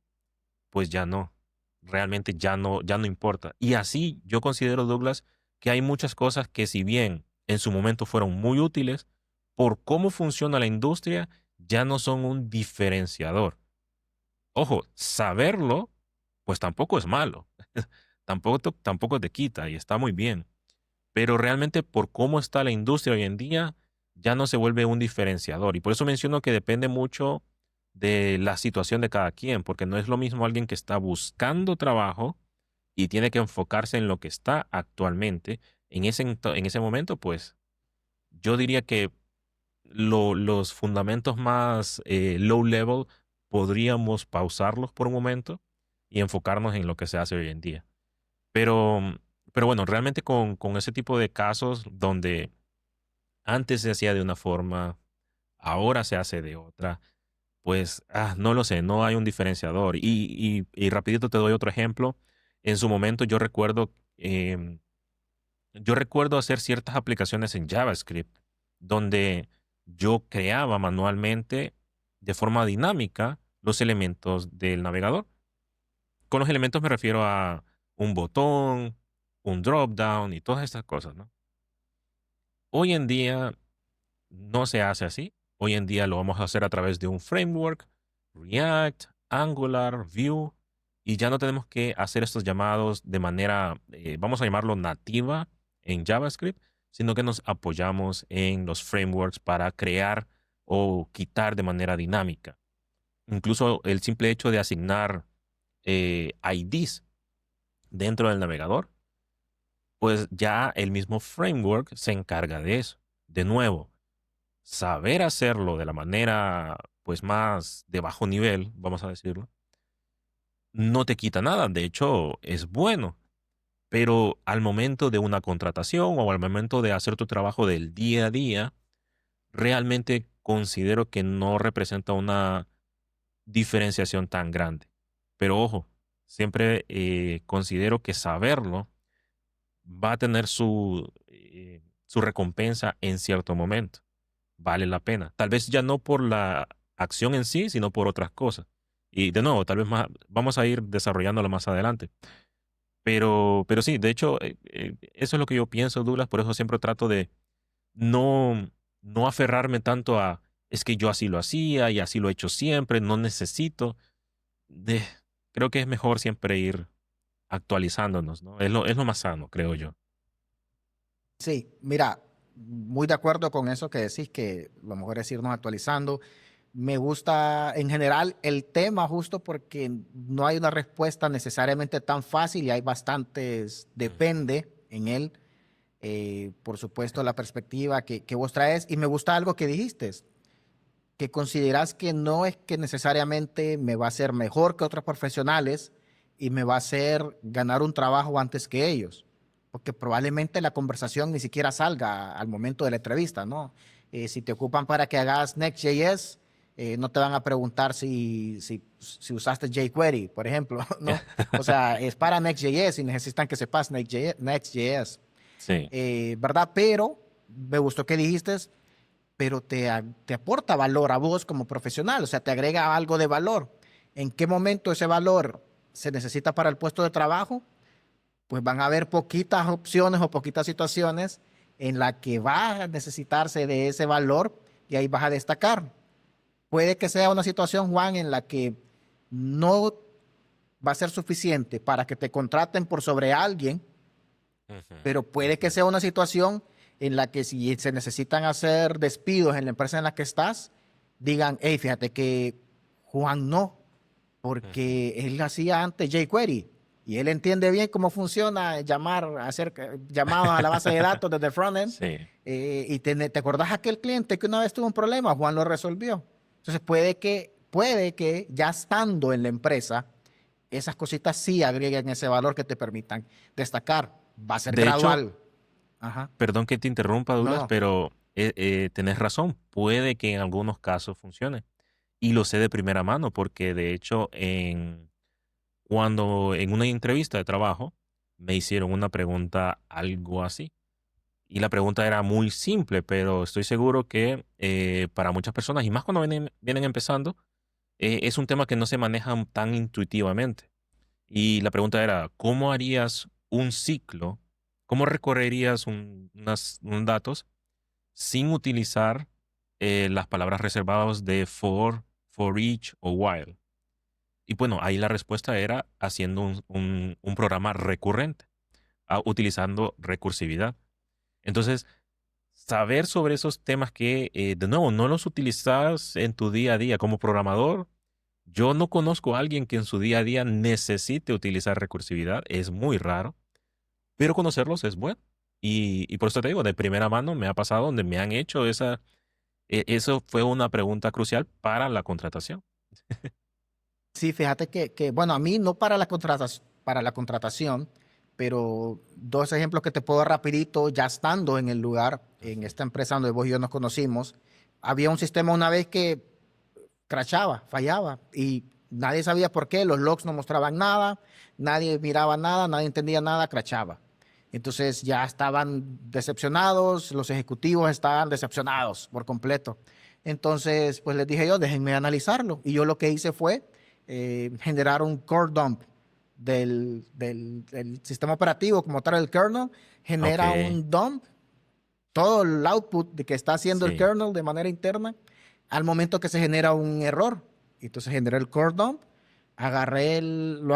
pues ya no. Realmente ya no importa. Y así yo considero, Douglas, que hay muchas cosas que si bien en su momento fueron muy útiles, por cómo funciona la industria, ya no son un diferenciador. Ojo, saberlo, pues tampoco es malo. Tampoco te quita y está muy bien. Pero realmente por cómo está la industria hoy en día, ya no se vuelve un diferenciador. Y por eso menciono que depende mucho de la situación de cada quien, porque no es lo mismo alguien que está buscando trabajo y tiene que enfocarse en lo que está actualmente. En ese momento, pues yo diría que los fundamentos más low level podríamos pausarlos por un momento y enfocarnos en lo que se hace hoy en día. Pero, Pero bueno, realmente con ese tipo de casos donde antes se hacía de una forma, ahora se hace de otra, pues no lo sé, no hay un diferenciador. Y rapidito te doy otro ejemplo. En su momento em, yo recuerdo hacer ciertas aplicaciones en JavaScript donde yo creaba manualmente de forma dinámica los elementos del navegador. Con los elementos me refiero a un botón, un drop down y todas estas cosas, ¿no? Hoy en día no se hace así. Hoy en día lo vamos a hacer a través de un framework, React, Angular, Vue, y ya no tenemos que hacer estos llamados de manera, vamos a llamarlo nativa en JavaScript, sino que nos apoyamos en los frameworks para crear o quitar de manera dinámica. Incluso el simple hecho de asignar IDs dentro del navegador, pues ya el mismo framework se encarga de eso. De nuevo, saber hacerlo de la manera pues más de bajo nivel, vamos a decirlo, no te quita nada, de hecho es bueno, pero al momento de una contratación o al momento de hacer tu trabajo del día a día, realmente considero que no representa una diferenciación tan grande. Pero ojo, siempre considero que saberlo va a tener su recompensa en cierto momento. Vale la pena. Tal vez ya no por la acción en sí, sino por otras cosas. Y de nuevo, tal vez más, vamos a ir desarrollándolo más adelante. Pero sí, de hecho, eso es lo que yo pienso, Douglas. Por eso siempre trato de no, no aferrarme tanto a, es que yo así lo hacía y así lo he hecho siempre, no necesito. De, creo que es mejor siempre ir actualizándonos, ¿no? Es lo más sano, creo yo. Sí, mira, muy de acuerdo con eso que decís, que lo mejor es irnos actualizando. Me gusta en general el tema justo porque no hay una respuesta necesariamente tan fácil y hay bastantes, depende en él. Por supuesto, la perspectiva que vos traes. Y me gusta algo que dijiste, que consideras que no es que necesariamente me va a ser mejor que otros profesionales y me va a hacer ganar un trabajo antes que ellos, porque probablemente la conversación ni siquiera salga al momento de la entrevista, ¿no? Si te ocupan para que hagas Next.js, no te van a preguntar si usaste jQuery, por ejemplo, ¿no? O sea, es para Next.js y necesitan que sepas Next.js, Sí. ¿verdad? Pero me gustó que dijiste, pero te aporta valor a vos como profesional, o sea, te agrega algo de valor. ¿En qué momento ese valor se necesita para el puesto de trabajo? Pues van a haber poquitas opciones o poquitas situaciones en las que va a necesitarse de ese valor y ahí vas a destacar. Puede que sea una situación, Juan, en la que no va a ser suficiente para que te contraten por sobre alguien, Ujú, pero puede que entiendo. sea una situación en la que si se necesitan hacer despidos en la empresa en la que estás, digan, hey, fíjate que Juan no, Ujú, porque él hacía antes jQuery y él entiende bien cómo funciona hacer llamados a la base de datos desde el frontend. sí. Y te acordás aquel cliente que una vez tuvo un problema, Juan lo resolvió. Entonces puede que ya estando en la empresa, esas cositas sí agreguen ese valor que te permitan destacar. Va a ser De hecho, gradual. Ajá. perdón que te interrumpa, No, Douglas, no. pero tenés razón. Puede que en algunos casos funcione. Y lo sé de primera mano, porque de hecho, cuando en una entrevista de trabajo me hicieron una pregunta algo así. Y la pregunta era muy simple, pero estoy seguro que para muchas personas, y más cuando vienen empezando, es un tema que no se maneja tan intuitivamente. Y la pregunta era, ¿cómo harías un ciclo? ¿Cómo recorrerías unos datos sin utilizar las palabras reservadas de for each o while? Y bueno, ahí la respuesta era haciendo un programa recurrente, utilizando recursividad. Entonces, saber sobre esos temas que, de nuevo, no los utilizas en tu día a día como programador. Yo no conozco a alguien que en su día a día necesite utilizar recursividad, es muy raro, pero conocerlos es bueno. Y por eso te digo, de primera mano me ha pasado donde me han hecho eso fue una pregunta crucial para la contratación. Sí, fíjate bueno, a mí no para la contratación, pero dos ejemplos que te puedo dar rapidito, ya estando en el lugar, en esta empresa donde vos y yo nos conocimos, había un sistema una vez que crashaba, fallaba y nadie sabía por qué, los logs no mostraban nada, nadie miraba nada, nadie entendía nada, crashaba. Entonces ya estaban decepcionados, los ejecutivos estaban decepcionados por completo. Entonces, pues les dije yo, déjenme analizarlo. Y yo lo que hice fue generar un core dump del sistema operativo como tal, el kernel, Ok, genera un dump, todo el output de que está haciendo el sí, kernel de manera interna, al momento que se genera un error. Entonces generé el core dump, lo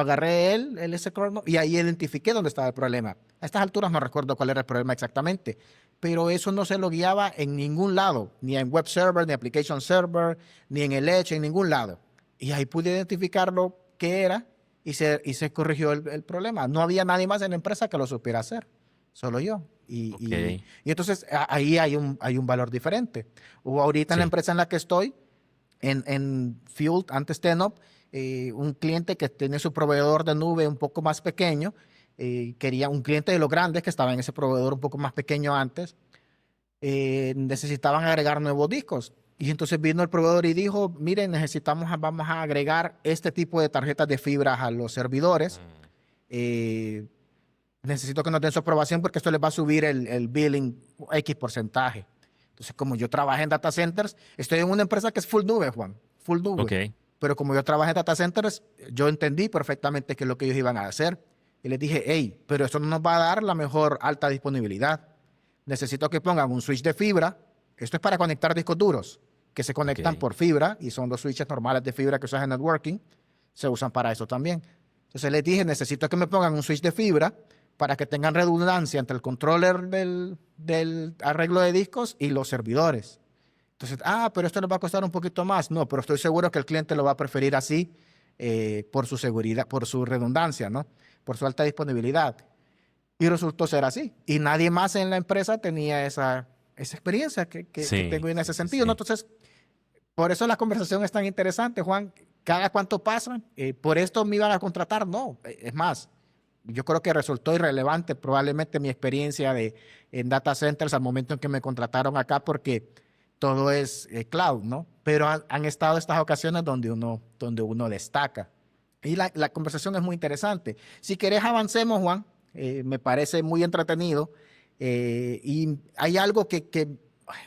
agarré ese core dump, y ahí identifiqué dónde estaba el problema. A estas alturas no recuerdo cuál era el problema exactamente, pero eso no se lo guiaba en ningún lado, ni en web server, ni application server, ni en el Edge, en ningún lado. Y ahí pude identificar lo que era y se corrigió el problema. No había nadie más en la empresa que lo supiera hacer, solo yo. Y, ok, y- y entonces ahí hay un valor diferente. O ahorita en la sí, empresa en la que estoy, en Fuel, antes Tenop, un cliente que tiene su proveedor de nube un poco más pequeño, quería un cliente de los grandes que estaba en ese proveedor un poco más pequeño antes, necesitaban agregar nuevos discos. Y entonces vino el proveedor y dijo, miren, vamos a agregar este tipo de tarjetas de fibra a los servidores. mm, Eh, necesito que nos den su aprobación porque esto les va a subir el billing X porcentaje. Entonces, como yo trabajé en data centers, estoy en una empresa que es full nube, Juan, full nube. ok, Pero como yo trabajé en data centers, yo entendí perfectamente qué es lo que ellos iban a hacer. Y les dije, hey, pero esto no nos va a dar la mejor alta disponibilidad. Necesito que pongan un switch de fibra. Esto es para conectar discos duros, que se conectan ok, por fibra y son los switches normales de fibra que usas en networking. Se usan para eso también. Entonces les dije, necesito que me pongan un switch de fibra para que tengan redundancia entre el controller del arreglo de discos y los servidores. Entonces, pero esto les va a costar un poquito más. No, pero estoy seguro que el cliente lo va a preferir así por su seguridad, por su redundancia, ¿no? Por su alta disponibilidad. Y resultó ser así. Y nadie más en la empresa tenía esa experiencia que sí, tengo en sí, ese sí, sentido, ¿no? sí, Entonces, por eso la conversación es tan interesante, Juan. Cada cuánto pasa, por esto me iban a contratar, no. Es más, yo creo que resultó irrelevante probablemente mi experiencia en data centers al momento en que me contrataron acá porque todo es cloud, ¿no? Pero han estado estas ocasiones donde uno destaca. Y la conversación es muy interesante. Si querés, avancemos, Juan. Me parece muy entretenido. Y hay algo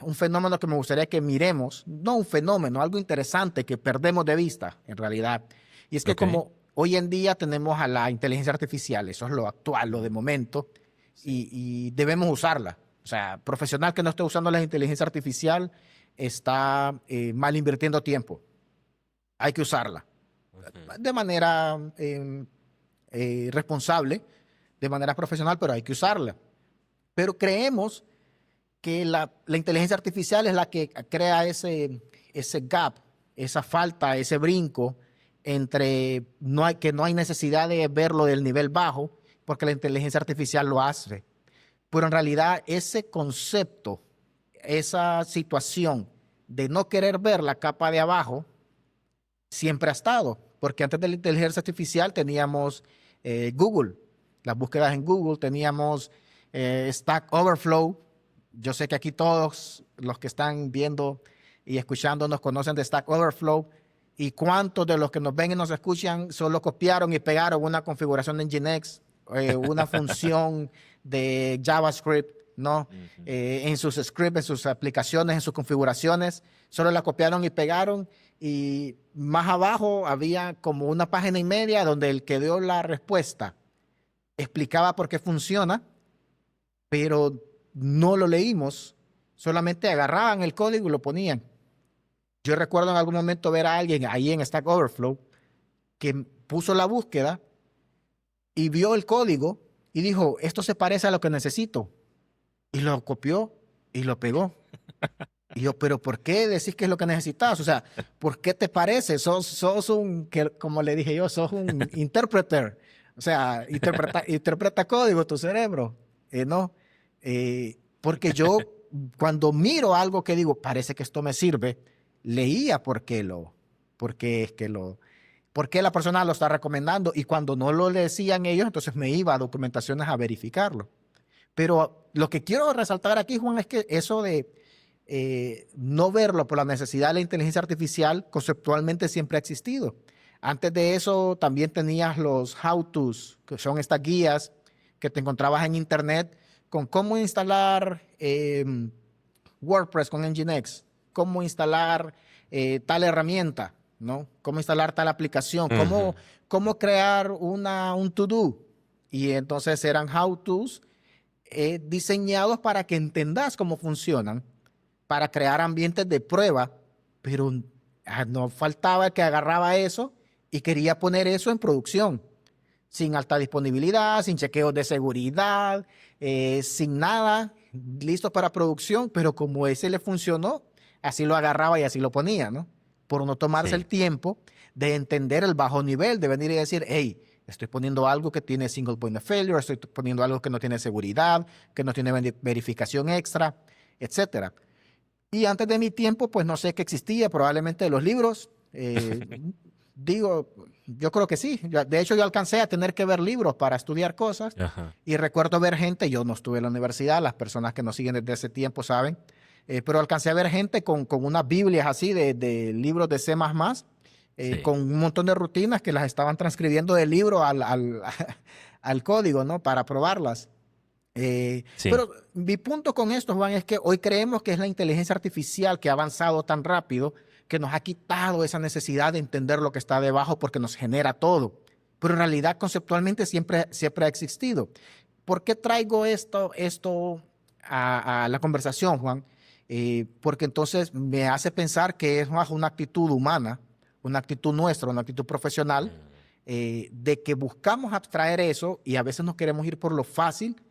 un fenómeno que me gustaría que miremos, no un fenómeno, algo interesante que perdemos de vista en realidad. Y es que ok, como hoy en día tenemos a la inteligencia artificial, eso es lo actual, lo de momento, sí, y debemos usarla. O sea, profesional que no esté usando la inteligencia artificial está mal invirtiendo tiempo. Hay que usarla ujú, de manera responsable, de manera profesional, pero hay que usarla. Pero creemos que la inteligencia artificial es la que crea ese gap, esa falta, ese brinco entre que no hay necesidad de verlo del nivel bajo, porque la inteligencia artificial lo hace. Pero en realidad ese concepto, esa situación de no querer ver la capa de abajo, siempre ha estado, porque antes de la inteligencia artificial teníamos Google, las búsquedas en Google, teníamos Stack Overflow. Yo sé que aquí todos los que están viendo y escuchando nos conocen de Stack Overflow, y cuántos de los que nos ven y nos escuchan solo copiaron y pegaron una configuración de Nginx, una función de JavaScript, ¿no? ujú, En sus scripts, en sus aplicaciones, en sus configuraciones, solo la copiaron y pegaron, y más abajo había como una página y media donde el que dio la respuesta explicaba por qué funciona, pero no lo leímos, solamente agarraban el código y lo ponían. Yo recuerdo en algún momento ver a alguien ahí en Stack Overflow que puso la búsqueda y vio el código y dijo, esto se parece a lo que necesito. Y lo copió y lo pegó. Y yo, pero ¿por qué decís que es lo que necesitas? O sea, ¿por qué te parece? Sos como le dije yo, sos un interpreter. O sea, interpreta código tu cerebro. ¿No? Porque yo, cuando miro algo que digo, parece que esto me sirve, leía por qué es que lo ¿Por qué la persona lo está recomendando? Y cuando no lo decían ellos, entonces me iba a documentaciones a verificarlo. Pero lo que quiero resaltar aquí, Juan, es que eso de no verlo por la necesidad de la inteligencia artificial conceptualmente siempre ha existido. Antes de eso también tenías los how-tos, que son estas guías que te encontrabas en internet con cómo instalar WordPress con Nginx, cómo instalar tal herramienta, ¿no? Cómo instalar tal aplicación, Ujú. cómo crear un to-do. Y entonces eran how-tos diseñados para que entendas cómo funcionan, para crear ambientes de prueba, pero no faltaba el que agarraba eso y quería poner eso en producción, sin alta disponibilidad, sin chequeos de seguridad, sin nada, listo para producción, pero como ese le funcionó, así lo agarraba y así lo ponía, ¿no? Por no tomarse el Sí, tiempo de entender el bajo nivel, de venir y decir, hey, estoy poniendo algo que tiene single point of failure, estoy poniendo algo que no tiene seguridad, que no tiene verificación extra, etcétera. Y antes de mi tiempo, pues no sé qué existía, probablemente los libros. Digo, yo creo que sí. De hecho, yo alcancé a tener que ver libros para estudiar cosas ajá, y recuerdo ver gente, yo no estuve en la universidad, las personas que nos siguen desde ese tiempo saben, pero alcancé a ver gente con unas Biblias así de libros de C++, sí, con un montón de rutinas que las estaban transcribiendo del libro al código, ¿no? Para probarlas. sí. Pero mi punto con esto, Juan, es que hoy creemos que es la inteligencia artificial que ha avanzado tan rápido que nos ha quitado esa necesidad de entender lo que está debajo porque nos genera todo. Pero en realidad conceptualmente siempre ha existido. ¿Por qué traigo esto a la conversación, Juan? Porque entonces me hace pensar que es más una actitud humana, una actitud nuestra, una actitud profesional, Mm, de que buscamos abstraer eso y a veces nos queremos ir por lo fácil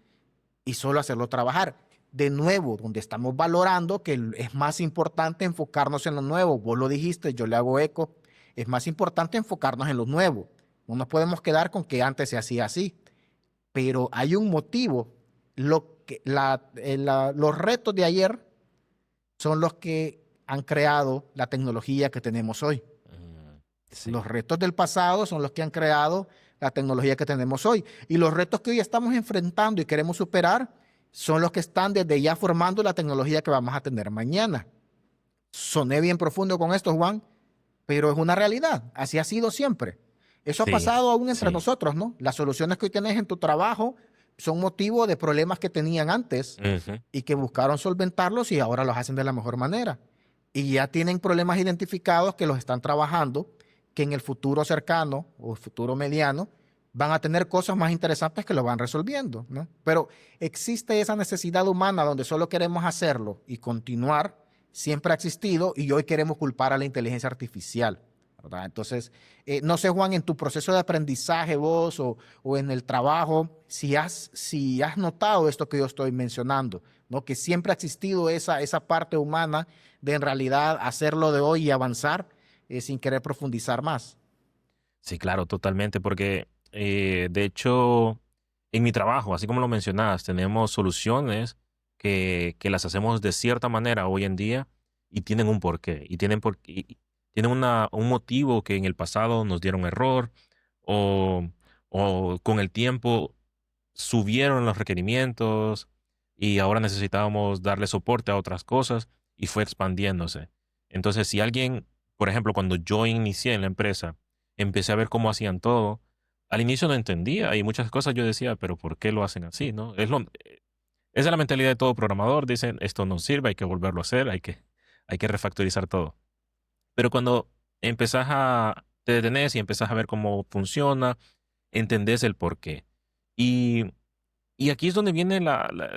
y solo hacerlo trabajar. De nuevo, donde estamos valorando que es más importante enfocarnos en lo nuevo. Vos lo dijiste, yo le hago eco. Es más importante enfocarnos en lo nuevo. No nos podemos quedar con que antes se hacía así. Pero hay un motivo. Los retos de ayer son los que han creado la tecnología que tenemos hoy. mm, Los sí, retos del pasado son los que han creado la tecnología que tenemos hoy. Y los retos que hoy estamos enfrentando y queremos superar son los que están desde ya formando la tecnología que vamos a tener mañana. Soné bien profundo con esto, Juan, pero es una realidad. Así ha sido siempre. Eso ha sí, pasado aún entre sí. nosotros, ¿no? Las soluciones que hoy tienes en tu trabajo son motivo de problemas que tenían antes Ujú. y que buscaron solventarlos y ahora los hacen de la mejor manera. Y ya tienen problemas identificados que los están trabajando, que en el futuro cercano o futuro mediano van a tener cosas más interesantes que lo van resolviendo, ¿no? Pero existe esa necesidad humana donde solo queremos hacerlo y continuar, siempre ha existido y hoy queremos culpar a la inteligencia artificial, ¿verdad? Entonces, no sé, Juan, en tu proceso de aprendizaje vos o en el trabajo, si has notado esto que yo estoy mencionando, ¿no? Que siempre ha existido esa parte humana de en realidad hacerlo de hoy y avanzar sin querer profundizar más. Sí, claro, totalmente, porque de hecho, en mi trabajo, así como lo mencionabas, tenemos soluciones que las hacemos de cierta manera hoy en día y tienen un porqué, y tienen un motivo que en el pasado nos dieron error o, o con el tiempo subieron los requerimientos y ahora necesitábamos darle soporte a otras cosas y fue expandiéndose. Entonces, si alguien, por ejemplo, cuando yo inicié en la empresa, empecé a ver cómo hacían todo, al inicio no entendía y muchas cosas yo decía, pero ¿por qué lo hacen así? ¿No? Esa es la mentalidad de todo programador, dicen, esto no sirve, hay que volverlo a hacer, hay que refactorizar todo. Pero cuando te detenés y empezás a ver cómo funciona, entendés el por qué. Y y aquí es donde viene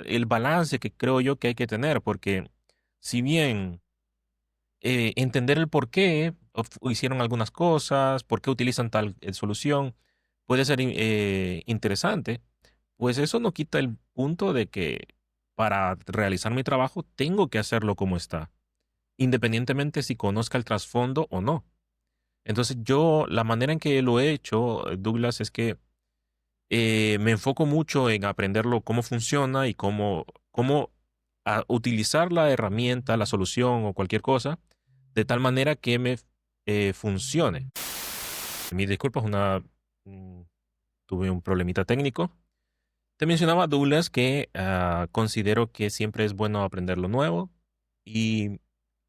el balance que creo yo que hay que tener, porque si bien entender el por qué hicieron algunas cosas, por qué utilizan tal solución, puede ser interesante, pues eso no quita el punto de que para realizar mi trabajo tengo que hacerlo como está, independientemente si conozca el trasfondo o no. Entonces yo, la manera en que lo he hecho, Douglas, es que me enfoco mucho en aprenderlo cómo funciona y cómo utilizar la herramienta, la solución o cualquier cosa de tal manera que me funcione. Mis disculpas, mm, tuve un problemita técnico. Te mencionaba, Douglas, que considero que siempre es bueno aprender lo nuevo y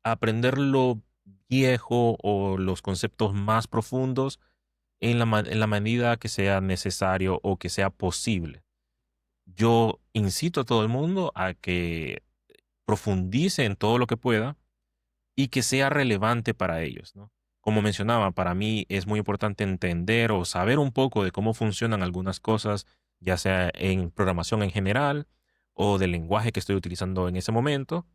aprender lo viejo o los conceptos más profundos en la medida que sea necesario o que sea posible. Yo incito a todo el mundo a que profundice en todo lo que pueda y que sea relevante para ellos, ¿no? Como mencionaba, para mí es muy importante entender o saber un poco de cómo funcionan algunas cosas, ya sea en programación en general o del lenguaje que estoy utilizando en ese momento,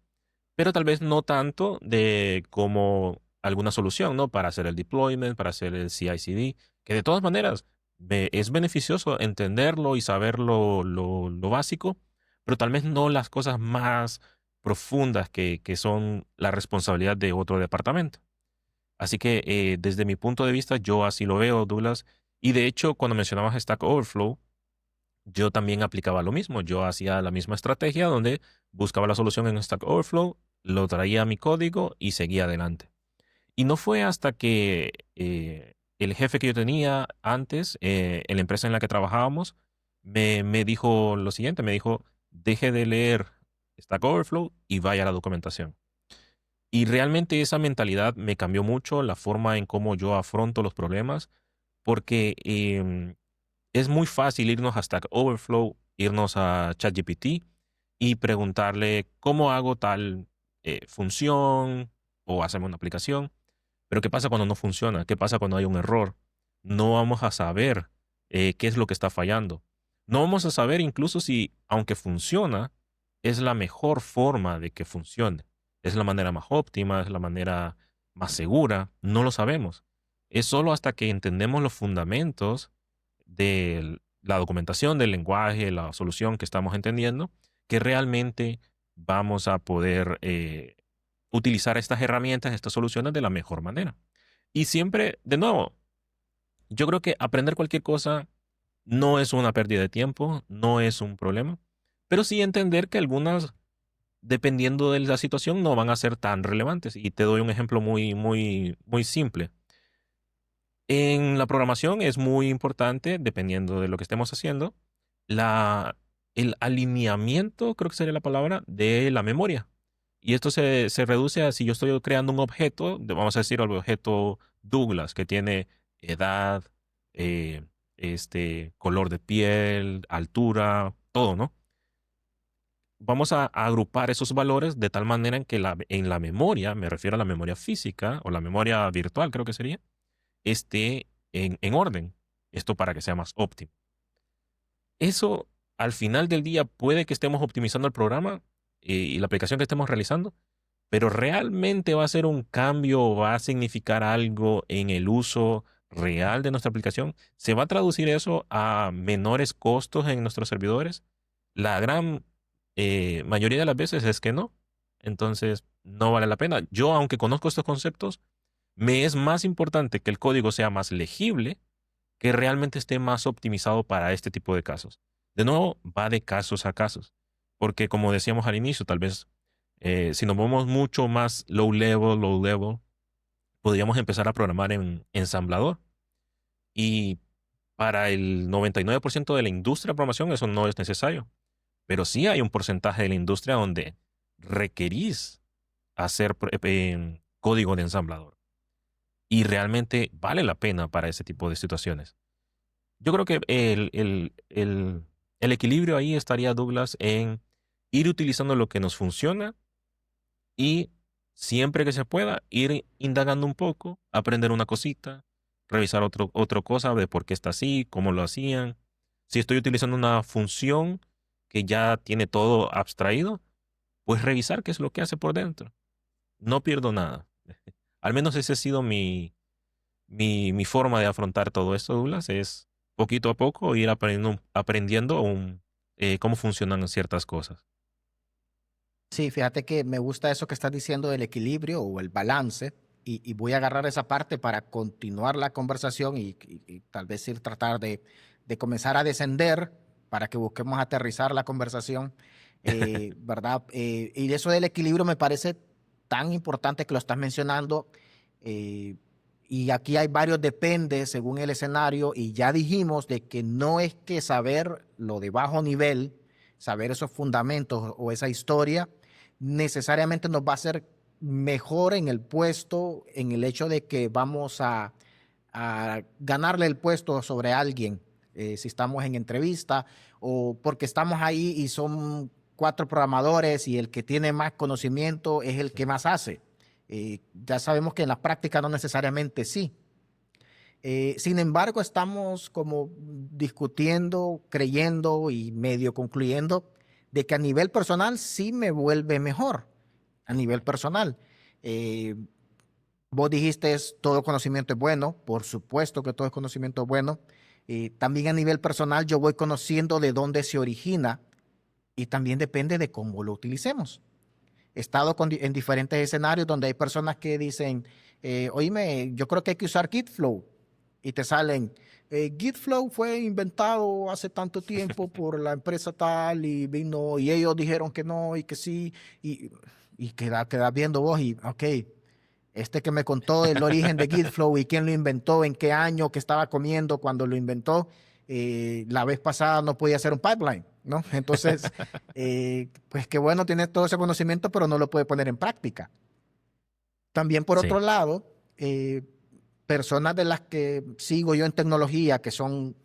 pero tal vez no tanto de como alguna solución, ¿no? Para hacer el deployment, para hacer el CI/CD, que de todas maneras es beneficioso entenderlo y saber lo básico, pero tal vez no las cosas más profundas que son la responsabilidad de otro departamento. Así que desde mi punto de vista, yo así lo veo, Douglas. Y de hecho, cuando mencionabas Stack Overflow, yo también aplicaba lo mismo. Yo hacía la misma estrategia donde buscaba la solución en Stack Overflow, lo traía a mi código y seguía adelante. Y no fue hasta que el jefe que yo tenía antes, en la empresa en la que trabajábamos, me dijo lo siguiente, me dijo, deje de leer Stack Overflow y vaya a la documentación. Y realmente esa mentalidad me cambió mucho la forma en cómo yo afronto los problemas, porque es muy fácil irnos a Stack Overflow, irnos a ChatGPT y preguntarle cómo hago tal función o hacemos una aplicación. Pero ¿qué pasa cuando no funciona? ¿Qué pasa cuando hay un error? No vamos a saber qué es lo que está fallando. No vamos a saber incluso si, aunque funciona, es la mejor forma de que funcione. Es la manera más óptima, es la manera más segura. No lo sabemos. Es solo hasta que entendemos los fundamentos de la documentación, del lenguaje, la solución que estamos entendiendo, que realmente vamos a poder utilizar estas herramientas, estas soluciones de la mejor manera. Y siempre, de nuevo, yo creo que aprender cualquier cosa no es una pérdida de tiempo, no es un problema, pero sí entender que algunas, dependiendo de la situación, no van a ser tan relevantes. Y te doy un ejemplo muy simple. En la programación es muy importante, dependiendo de lo que estemos haciendo, la, el alineamiento, creo que sería la palabra, de la memoria. Y esto se reduce a si yo estoy creando un objeto, vamos a decir el objeto Douglas, que tiene edad, eh, color de piel, altura, todo, ¿no? Vamos a agrupar esos valores de tal manera en que en la memoria, me refiero a la memoria física o la memoria virtual, creo que sería, esté en orden. Esto para que sea más óptimo. Eso al final del día puede que estemos optimizando el programa y la aplicación que estemos realizando, pero realmente va a ser un cambio o va a significar algo en el uso real de nuestra aplicación. ¿Se va a traducir eso a menores costos en nuestros servidores? La gran mayoría de las veces es que no. Entonces, no vale la pena. Yo, aunque conozco estos conceptos, me es más importante que el código sea más legible, que realmente esté más optimizado para este tipo de casos. De nuevo, va de casos a casos, porque como decíamos al inicio, tal vez si nos vamos mucho más low level, podríamos empezar a programar en ensamblador. Y para el 99% de la industria de programación eso no es necesario. Pero sí hay un porcentaje de la industria donde requerís hacer código de ensamblador. Y realmente vale la pena para ese tipo de situaciones. Yo creo que el equilibrio ahí estaría, Douglas, en ir utilizando lo que nos funciona y siempre que se pueda ir indagando un poco, aprender una cosita, revisar otra cosa de por qué está así, cómo lo hacían. Si estoy utilizando una función que ya tiene todo abstraído, pues revisar qué es lo que hace por dentro. No pierdo nada. Al menos ese ha sido mi forma de afrontar todo esto, Douglas, es poquito a poco ir aprendiendo cómo funcionan ciertas cosas. Sí, fíjate que me gusta eso que estás diciendo del equilibrio o el balance y voy a agarrar esa parte para continuar la conversación y tal vez ir tratar de comenzar a descender para que busquemos aterrizar la conversación, ¿verdad? Y eso del equilibrio me parece tan importante que lo estás mencionando. Y aquí hay varios dependes según el escenario y ya dijimos de que no es que saber lo de bajo nivel, saber esos fundamentos o esa historia, necesariamente nos va a hacer mejor en el puesto, en el hecho de que vamos a ganarle el puesto sobre alguien, si estamos en entrevista o porque estamos ahí y son 4 programadores y el que tiene más conocimiento es el que más hace. Ya sabemos que en la práctica no necesariamente sí. Sin embargo, estamos como discutiendo, creyendo y medio concluyendo de que a nivel personal sí me vuelve mejor, a nivel personal. Eh, Vos dijiste todo conocimiento es bueno, por supuesto que todo conocimiento es bueno. También a nivel personal yo voy conociendo de dónde se origina y también depende de cómo lo utilicemos. He estado en diferentes escenarios donde hay personas que dicen, oíme, yo creo que hay que usar Gitflow. Y te salen, Gitflow fue inventado hace tanto tiempo por la empresa tal y vino, y ellos dijeron que no y que sí. Y quedas viendo vos y, ok, este que me contó el origen de Gitflow y quién lo inventó, en qué año, qué estaba comiendo cuando lo inventó, la vez pasada no podía hacer un pipeline, ¿no? Entonces, pues qué bueno, tiene todo ese conocimiento, pero no lo puede poner en práctica. También, por Sí, otro lado, personas de las que sigo yo en tecnología, que son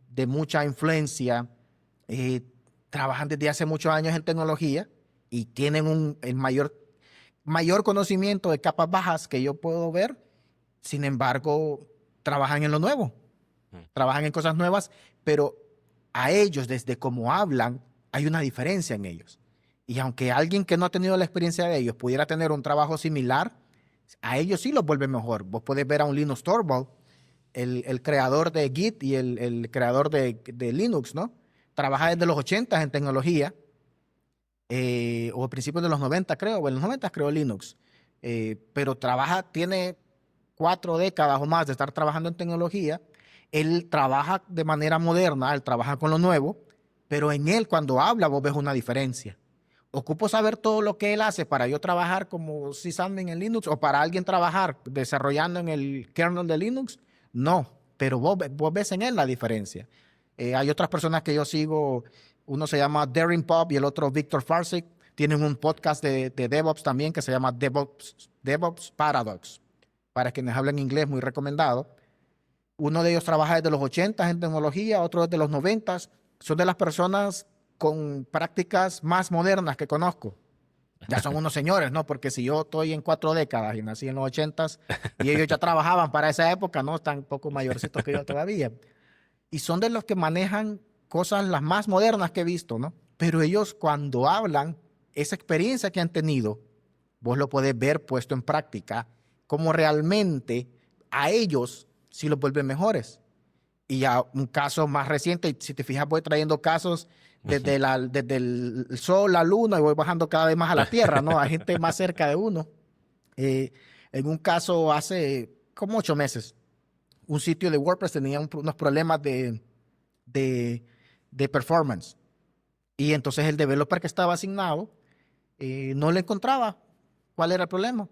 de mucha influencia, eh, trabajan desde hace muchos años en tecnología y tienen el mayor conocimiento de capas bajas que yo puedo ver. Sin embargo, trabajan en lo nuevo, mm, trabajan en cosas nuevas, pero a ellos, desde cómo hablan, hay una diferencia en ellos. Y aunque alguien que no ha tenido la experiencia de ellos pudiera tener un trabajo similar, a ellos sí los vuelve mejor. Vos podés ver a un Linus Torvald, el creador de Git y el creador de Linux, ¿no? Trabaja desde los 80 en tecnología, o a principios de los 90 creo, o en los 90 creó Linux. Pero tiene 4 décadas o más de estar trabajando en tecnología. Él trabaja de manera moderna, él trabaja con lo nuevo, pero en él cuando habla vos ves una diferencia. ¿Ocupo saber todo lo que él hace para yo trabajar como sysadmin en Linux o para alguien trabajar desarrollando en el kernel de Linux? No, pero vos ves en él la diferencia. Hay otras personas que yo sigo, uno se llama Darren Pop y el otro Victor Farsick. Tienen un podcast de DevOps también que se llama DevOps Paradox. Para quienes hablan inglés, muy recomendado. Uno de ellos trabaja desde los 80 en tecnología, otro desde los 90. Son de las personas con prácticas más modernas que conozco. Ya son unos señores, ¿no? Porque si yo estoy en 4 décadas y nací en los 80 y ellos ya trabajaban para esa época, ¿no? Están un poco mayorcitos que yo todavía. Y son de los que manejan cosas las más modernas que he visto, ¿no? Pero ellos cuando hablan, esa experiencia que han tenido, vos lo podés ver puesto en práctica, como realmente a ellos sí los vuelven mejores. Y ya un caso más reciente, y si te fijas, voy trayendo casos ujú. desde el sol, la luna, y voy bajando cada vez más a la tierra, ¿no? A gente más cerca de uno. En un caso hace como 8 meses, un sitio de WordPress tenía unos problemas de, de performance. Y entonces el developer que estaba asignado no le encontraba cuál era el problema.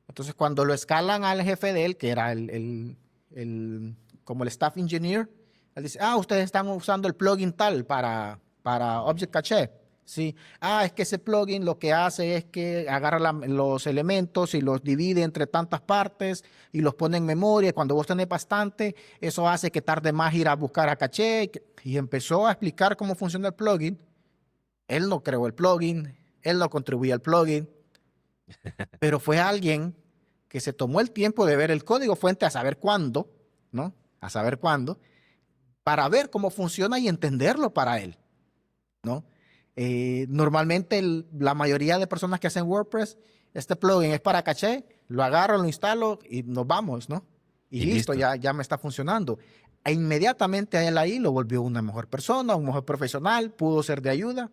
Entonces cuando lo escalan al jefe de él, que era como el staff engineer, él dice, ustedes están usando el plugin tal para Object Cache. Sí, es que ese plugin lo que hace es que agarra los elementos y los divide entre tantas partes y los pone en memoria. Cuando vos tenés bastante, eso hace que tarde más ir a buscar a caché. Y empezó a explicar cómo funciona el plugin. Él no creó el plugin, él no contribuía al plugin, pero fue alguien que se tomó el tiempo de ver el código fuente a saber cuándo, ¿no? A saber cuándo, para ver cómo funciona y entenderlo para él, ¿no? Normalmente la mayoría de personas que hacen WordPress, este plugin es para caché, lo agarro, lo instalo y nos vamos, ¿no? Y Y listo, listo. ya me está funcionando. E inmediatamente a él ahí lo volvió una mejor persona, un mejor profesional, pudo ser de ayuda.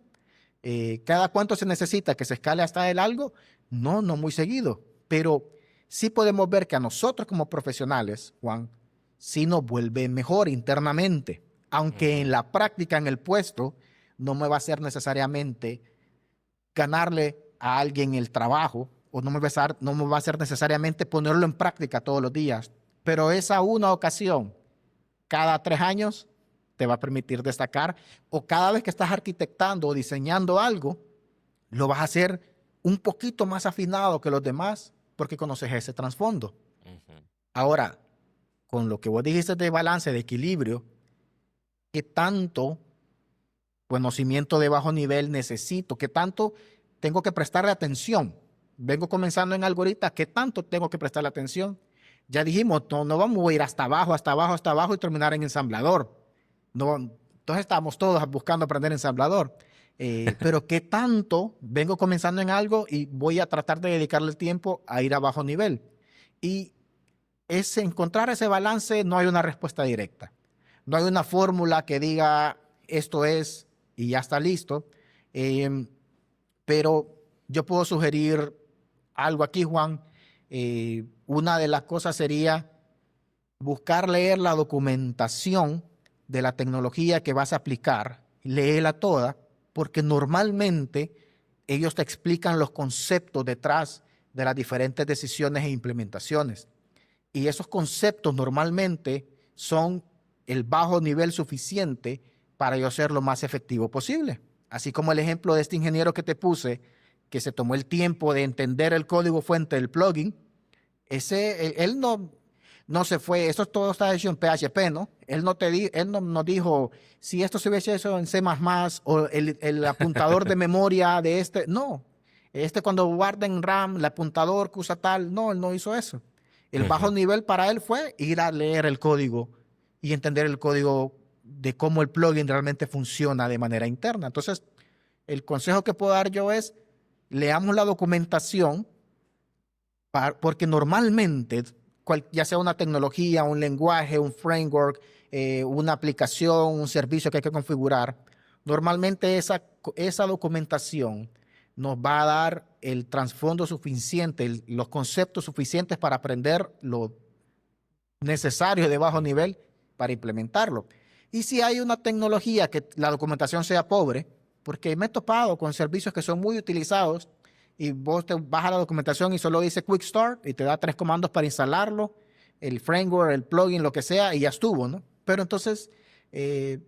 ¿Cada cuánto se necesita que se escale hasta el algo? No, no muy seguido, pero sí podemos ver que a nosotros como profesionales, Juan, sí nos vuelve mejor internamente, aunque en Ujú. la práctica, en el puesto, no me va a ser necesariamente ganarle a alguien el trabajo o no me va a ser necesariamente ponerlo en práctica todos los días. pero esa una ocasión cada 3 años te va a permitir destacar, o cada vez que estás arquitectando o diseñando algo, lo vas a hacer un poquito más afinado que los demás porque conoces ese trasfondo. Ujú. Ahora, con lo que vos dijiste de balance, de equilibrio, ¿qué tanto conocimiento de bajo nivel necesito? ¿Qué tanto tengo que prestarle atención? Vengo comenzando en algo ahorita, ¿qué tanto tengo que prestarle atención? Ya dijimos, no vamos a ir hasta abajo, hasta abajo, hasta abajo y terminar en ensamblador. No, entonces estamos todos buscando aprender ensamblador. Pero ¿qué tanto vengo comenzando en algo y voy a tratar de dedicarle el tiempo a ir a bajo nivel? Y es encontrar ese balance, no hay una respuesta directa. No hay una fórmula que diga esto es y ya está listo. Em, pero yo puedo sugerir algo aquí, Juan. Una de las cosas sería buscar leer la documentación de la tecnología que vas a aplicar, léela toda, porque normalmente ellos te explican los conceptos detrás de las diferentes decisiones e implementaciones. Y esos conceptos normalmente son el bajo nivel suficiente para yo ser lo más efectivo posible. Así como el ejemplo de este ingeniero que te puse, que se tomó el tiempo de entender el código fuente del plugin, él no se fue, eso todo está hecho en PHP, ¿no? Él no nos dijo si esto se hubiese hecho en C++ o el apuntador de memoria de este, no. Cuando guarda en RAM, el apuntador que usa tal, no, él no hizo eso. El bajo Ujú. nivel para él fue ir a leer el código y entender el código de cómo el plugin realmente funciona de manera interna. Entonces, el consejo que puedo dar yo es, leamos la documentación porque normalmente, ya sea una tecnología, un lenguaje, un framework, una aplicación, un servicio que hay que configurar, normalmente esa documentación nos va a dar el trasfondo suficiente, los conceptos suficientes para aprender lo necesario de bajo nivel para implementarlo. Y si hay una tecnología que la documentación sea pobre, porque me he topado con servicios que son muy utilizados y vos te vas a la documentación y solo dice Quick Start y te da 3 comandos para instalarlo, el framework, el plugin, lo que sea, y ya estuvo, ¿no? Pero entonces, eh,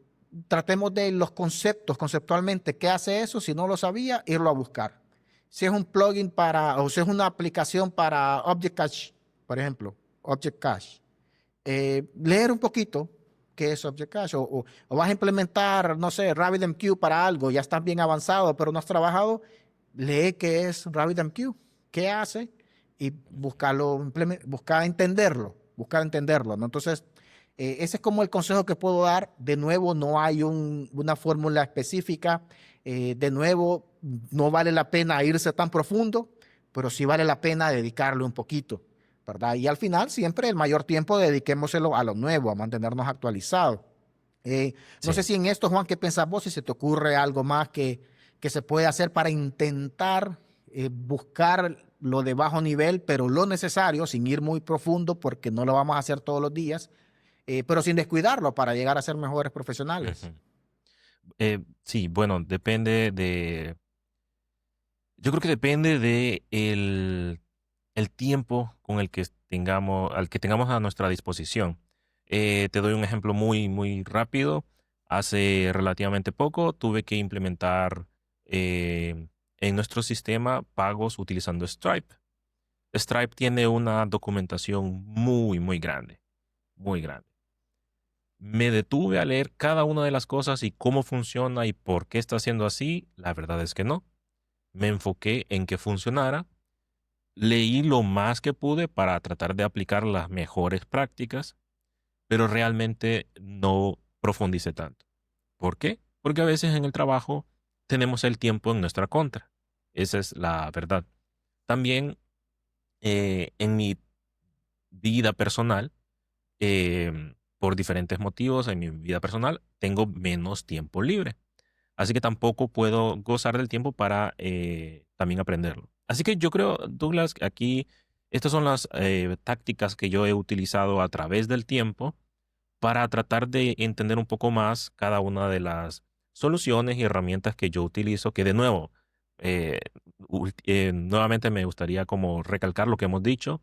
tratemos de los conceptos, conceptualmente, ¿qué hace eso? Si no lo sabía, irlo a buscar. Si es un plugin o si es una aplicación para Object Cache, por ejemplo, Object Cache, leer un poquito qué es Object Cache o vas a implementar, no sé, RabbitMQ para algo, ya estás bien avanzado, pero no has trabajado, lee qué es RabbitMQ, qué hace y buscar entenderlo, ¿no? Entonces, ese es como el consejo que puedo dar. De nuevo, no hay una fórmula específica. De nuevo, no vale la pena irse tan profundo, pero sí vale la pena dedicarle un poquito, ¿verdad? Y al final, siempre el mayor tiempo dediquémoselo a lo nuevo, a mantenernos actualizados. No sé Sí. si en esto, Juan, ¿qué pensás vos? Si se te ocurre algo más que se puede hacer para intentar buscar lo de bajo nivel, pero lo necesario, sin ir muy profundo, porque no lo vamos a hacer todos los días, pero sin descuidarlo para llegar a ser mejores profesionales. Ujú. Sí, bueno, yo creo que depende de el tiempo con el que al que tengamos a nuestra disposición. Te doy un ejemplo muy, muy rápido. Hace relativamente poco tuve que implementar en nuestro sistema pagos utilizando Stripe. Stripe tiene una documentación muy, muy grande, muy grande. Me detuve a leer cada una de las cosas y cómo funciona y por qué está haciendo así. La verdad es que no. Me enfoqué en que funcionara. Leí lo más que pude para tratar de aplicar las mejores prácticas, pero realmente no profundicé tanto. ¿Por qué? Porque a veces en el trabajo tenemos el tiempo en nuestra contra. Esa es la verdad. También en mi vida personal, por diferentes motivos, en mi vida personal, tengo menos tiempo libre. Así que tampoco puedo gozar del tiempo para también aprenderlo. Así que yo creo, Douglas, que aquí estas son las tácticas que yo he utilizado a través del tiempo para tratar de entender un poco más cada una de las soluciones y herramientas que yo utilizo, que de nuevo, nuevamente me gustaría como recalcar lo que hemos dicho.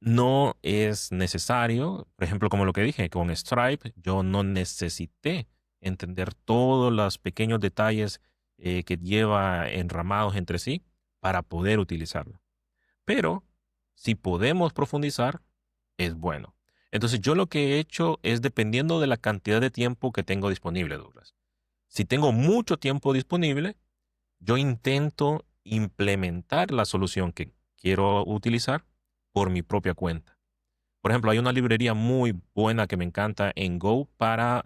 no es necesario, por ejemplo, como lo que dije, con Stripe, yo no necesité entender todos los pequeños detalles que lleva enramados entre sí para poder utilizarlo. Pero si podemos profundizar, es bueno. Entonces yo lo que he hecho es dependiendo de la cantidad de tiempo que tengo disponible, Douglas. Si tengo mucho tiempo disponible, yo intento implementar la solución que quiero utilizar por mi propia cuenta. Por ejemplo, hay una librería muy buena que me encanta en Go para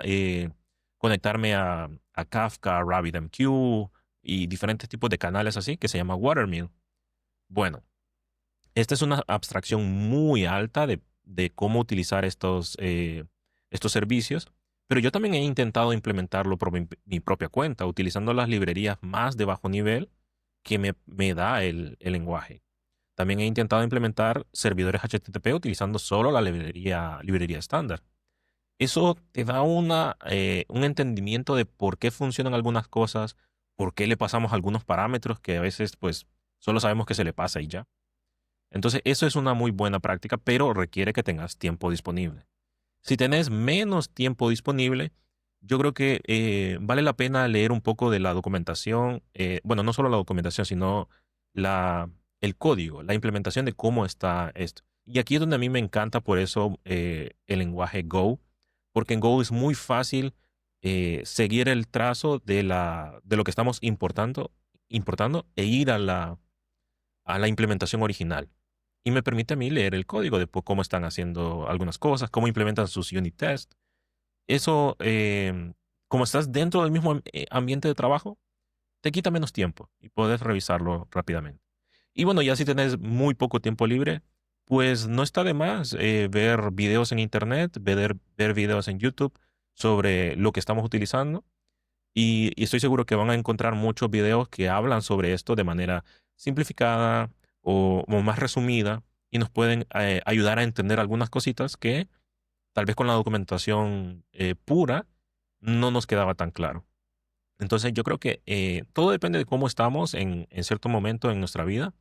conectarme a Kafka, RabbitMQ y diferentes tipos de canales así, que se llama Watermill. Bueno, esta es una abstracción muy alta de cómo utilizar estos servicios, pero yo también he intentado implementarlo por mi propia cuenta, utilizando las librerías más de bajo nivel que me da el lenguaje. También he intentado implementar servidores HTTP utilizando solo la librería estándar. Eso te da un entendimiento de por qué funcionan algunas cosas, por qué le pasamos algunos parámetros que a veces pues solo sabemos que se le pasa y ya. Entonces, eso es una muy buena práctica, pero requiere que tengas tiempo disponible. Si tenés menos tiempo disponible, yo creo que vale la pena leer un poco de la documentación, bueno, no solo la documentación, sino la, el código, la implementación de cómo está esto. Y aquí es donde a mí me encanta por eso el lenguaje Go, porque en Go es muy fácil seguir el trazo de lo que estamos importando e ir a la implementación original. Y me permite a mí leer el código de cómo están haciendo algunas cosas, cómo implementan sus unit tests. Eso, como estás dentro del mismo ambiente de trabajo, te quita menos tiempo y puedes revisarlo rápidamente. Y bueno, ya si tenés muy poco tiempo libre, pues no está de más ver videos en internet, ver videos en YouTube sobre lo que estamos utilizando. Y estoy seguro que van a encontrar muchos videos que hablan sobre esto de manera simplificada o más resumida y nos pueden ayudar a entender algunas cositas que tal vez con la documentación pura no nos quedaba tan claro. Entonces yo creo que todo depende de cómo estamos en cierto momento en nuestra vida,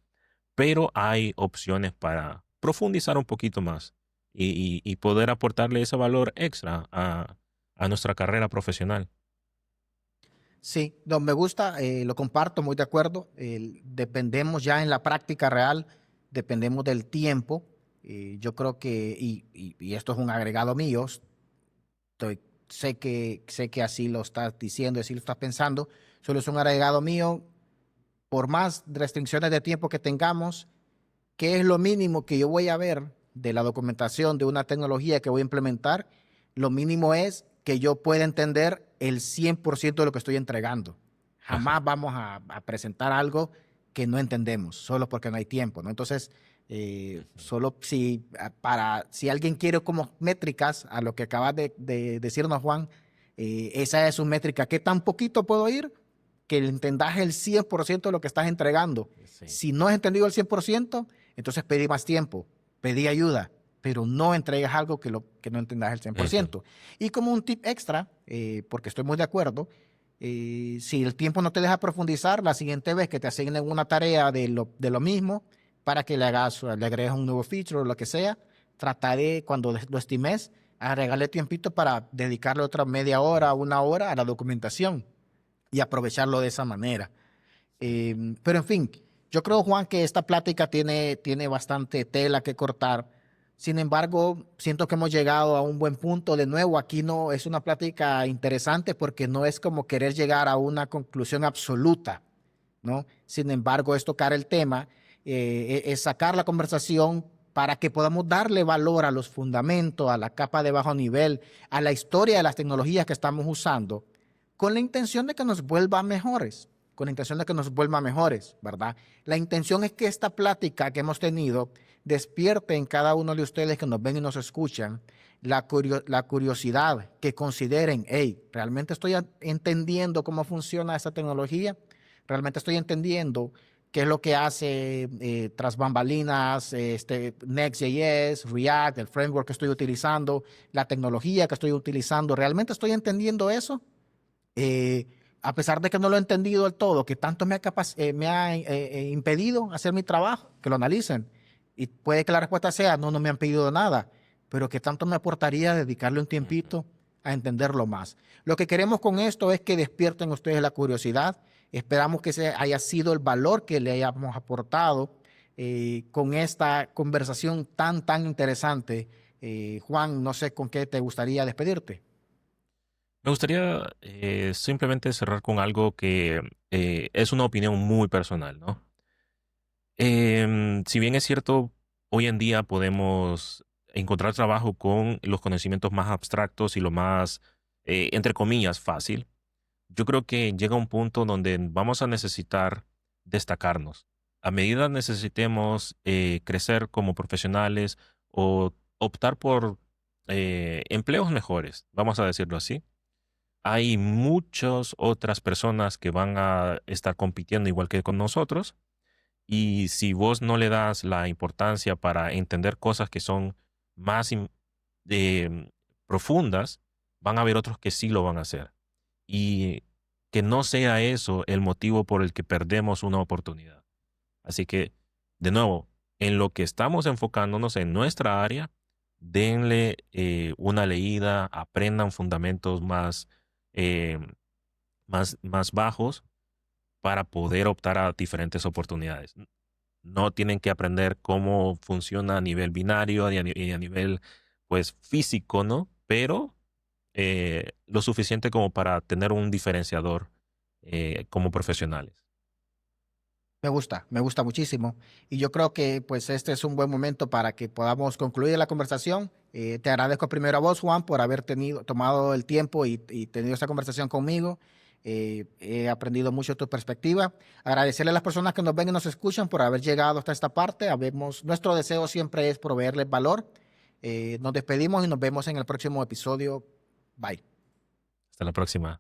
pero hay opciones para profundizar un poquito más y poder aportarle ese valor extra a nuestra carrera profesional. Sí, no, me gusta, lo comparto, muy de acuerdo. Dependemos ya en la práctica real, dependemos del tiempo. Yo creo que, y esto es un agregado mío, sé que así lo estás diciendo, así lo estás pensando, solo es un agregado mío. Por más restricciones de tiempo que tengamos, ¿qué es lo mínimo que yo voy a ver de la documentación de una tecnología que voy a implementar? Lo mínimo es que yo pueda entender el 100% de lo que estoy entregando. Ajá. Jamás vamos a presentar algo que no entendemos, solo porque no hay tiempo, ¿no? Entonces, solo si alguien quiere como métricas a lo que acabas de decirnos, Juan, esa es su métrica. ¿Qué tan poquito puedo ir? Que entendas el 100% de lo que estás entregando. Sí. Si no has entendido el 100%, entonces pedí más tiempo, pedí ayuda, pero no entregas algo que no entendas el cien por Ujú. ciento. Y como un tip extra, porque estoy muy de acuerdo, si el tiempo no te deja profundizar, la siguiente vez que te asignen una tarea de lo mismo, para que le agregues un nuevo feature o lo que sea, trataré, cuando lo estimes, agregarle tiempito para dedicarle otra media hora, una hora a la documentación y aprovecharlo de esa manera. Sí. Pero en fin, yo creo, Juan, que esta plática tiene bastante tela que cortar. Sin embargo, siento que hemos llegado a un buen punto. De nuevo, aquí no es una plática interesante porque no es como querer llegar a una conclusión absoluta, ¿no? Sin embargo, es tocar el tema, es sacar la conversación para que podamos darle valor a los fundamentos, a la capa de bajo nivel, a la historia de las tecnologías que estamos usando, con la intención de que nos vuelva mejores, con la intención de que nos vuelva mejores, ¿verdad? La intención es que esta plática que hemos tenido despierte en cada uno de ustedes que nos ven y nos escuchan la curiosidad, que consideren, hey, ¿realmente estoy entendiendo cómo funciona esta tecnología? ¿Realmente estoy entendiendo qué es lo que hace tras bambalinas, Next.js, React, el framework que estoy utilizando, la tecnología que estoy utilizando? ¿Realmente estoy entendiendo eso? eh, a pesar de que no lo he entendido del todo, que tanto me ha impedido hacer mi trabajo, que lo analicen. Y puede que la respuesta sea, no, no me han pedido nada, pero ¿qué tanto me aportaría dedicarle un Ujú. tiempito a entenderlo más? Lo que queremos con esto es que despierten ustedes la curiosidad. Esperamos que ese haya sido el valor que le hayamos aportado con esta conversación tan, tan interesante. Juan, no sé con qué te gustaría despedirte. Me gustaría simplemente cerrar con algo que es una opinión muy personal, ¿no? Si bien es cierto, hoy en día podemos encontrar trabajo con los conocimientos más abstractos y lo más, entre comillas, fácil, yo creo que llega un punto donde vamos a necesitar destacarnos. A medida necesitemos crecer como profesionales o optar por empleos mejores, vamos a decirlo así, hay muchas otras personas que van a estar compitiendo igual que con nosotros y si vos no le das la importancia para entender cosas que son más eh, profundas, van a haber otros que sí lo van a hacer. Y que no sea eso el motivo por el que perdemos una oportunidad. Así que, de nuevo, en lo que estamos enfocándonos en nuestra área, denle una leída, aprendan fundamentos eh, más bajos para poder optar a diferentes oportunidades. No tienen que aprender cómo funciona a nivel binario y a nivel, pues, físico, ¿no? Pero lo suficiente como para tener un diferenciador como profesionales. Me gusta muchísimo. Y yo creo que pues este es un buen momento para que podamos concluir la conversación. Te agradezco primero a vos, Juan, por haber tomado el tiempo y tenido esta conversación conmigo. He aprendido mucho de tu perspectiva. Agradecerle a las personas que nos ven y nos escuchan por haber llegado hasta esta parte. Nuestro deseo siempre es proveerles valor. Nos despedimos y nos vemos en el próximo episodio. Bye. Hasta la próxima.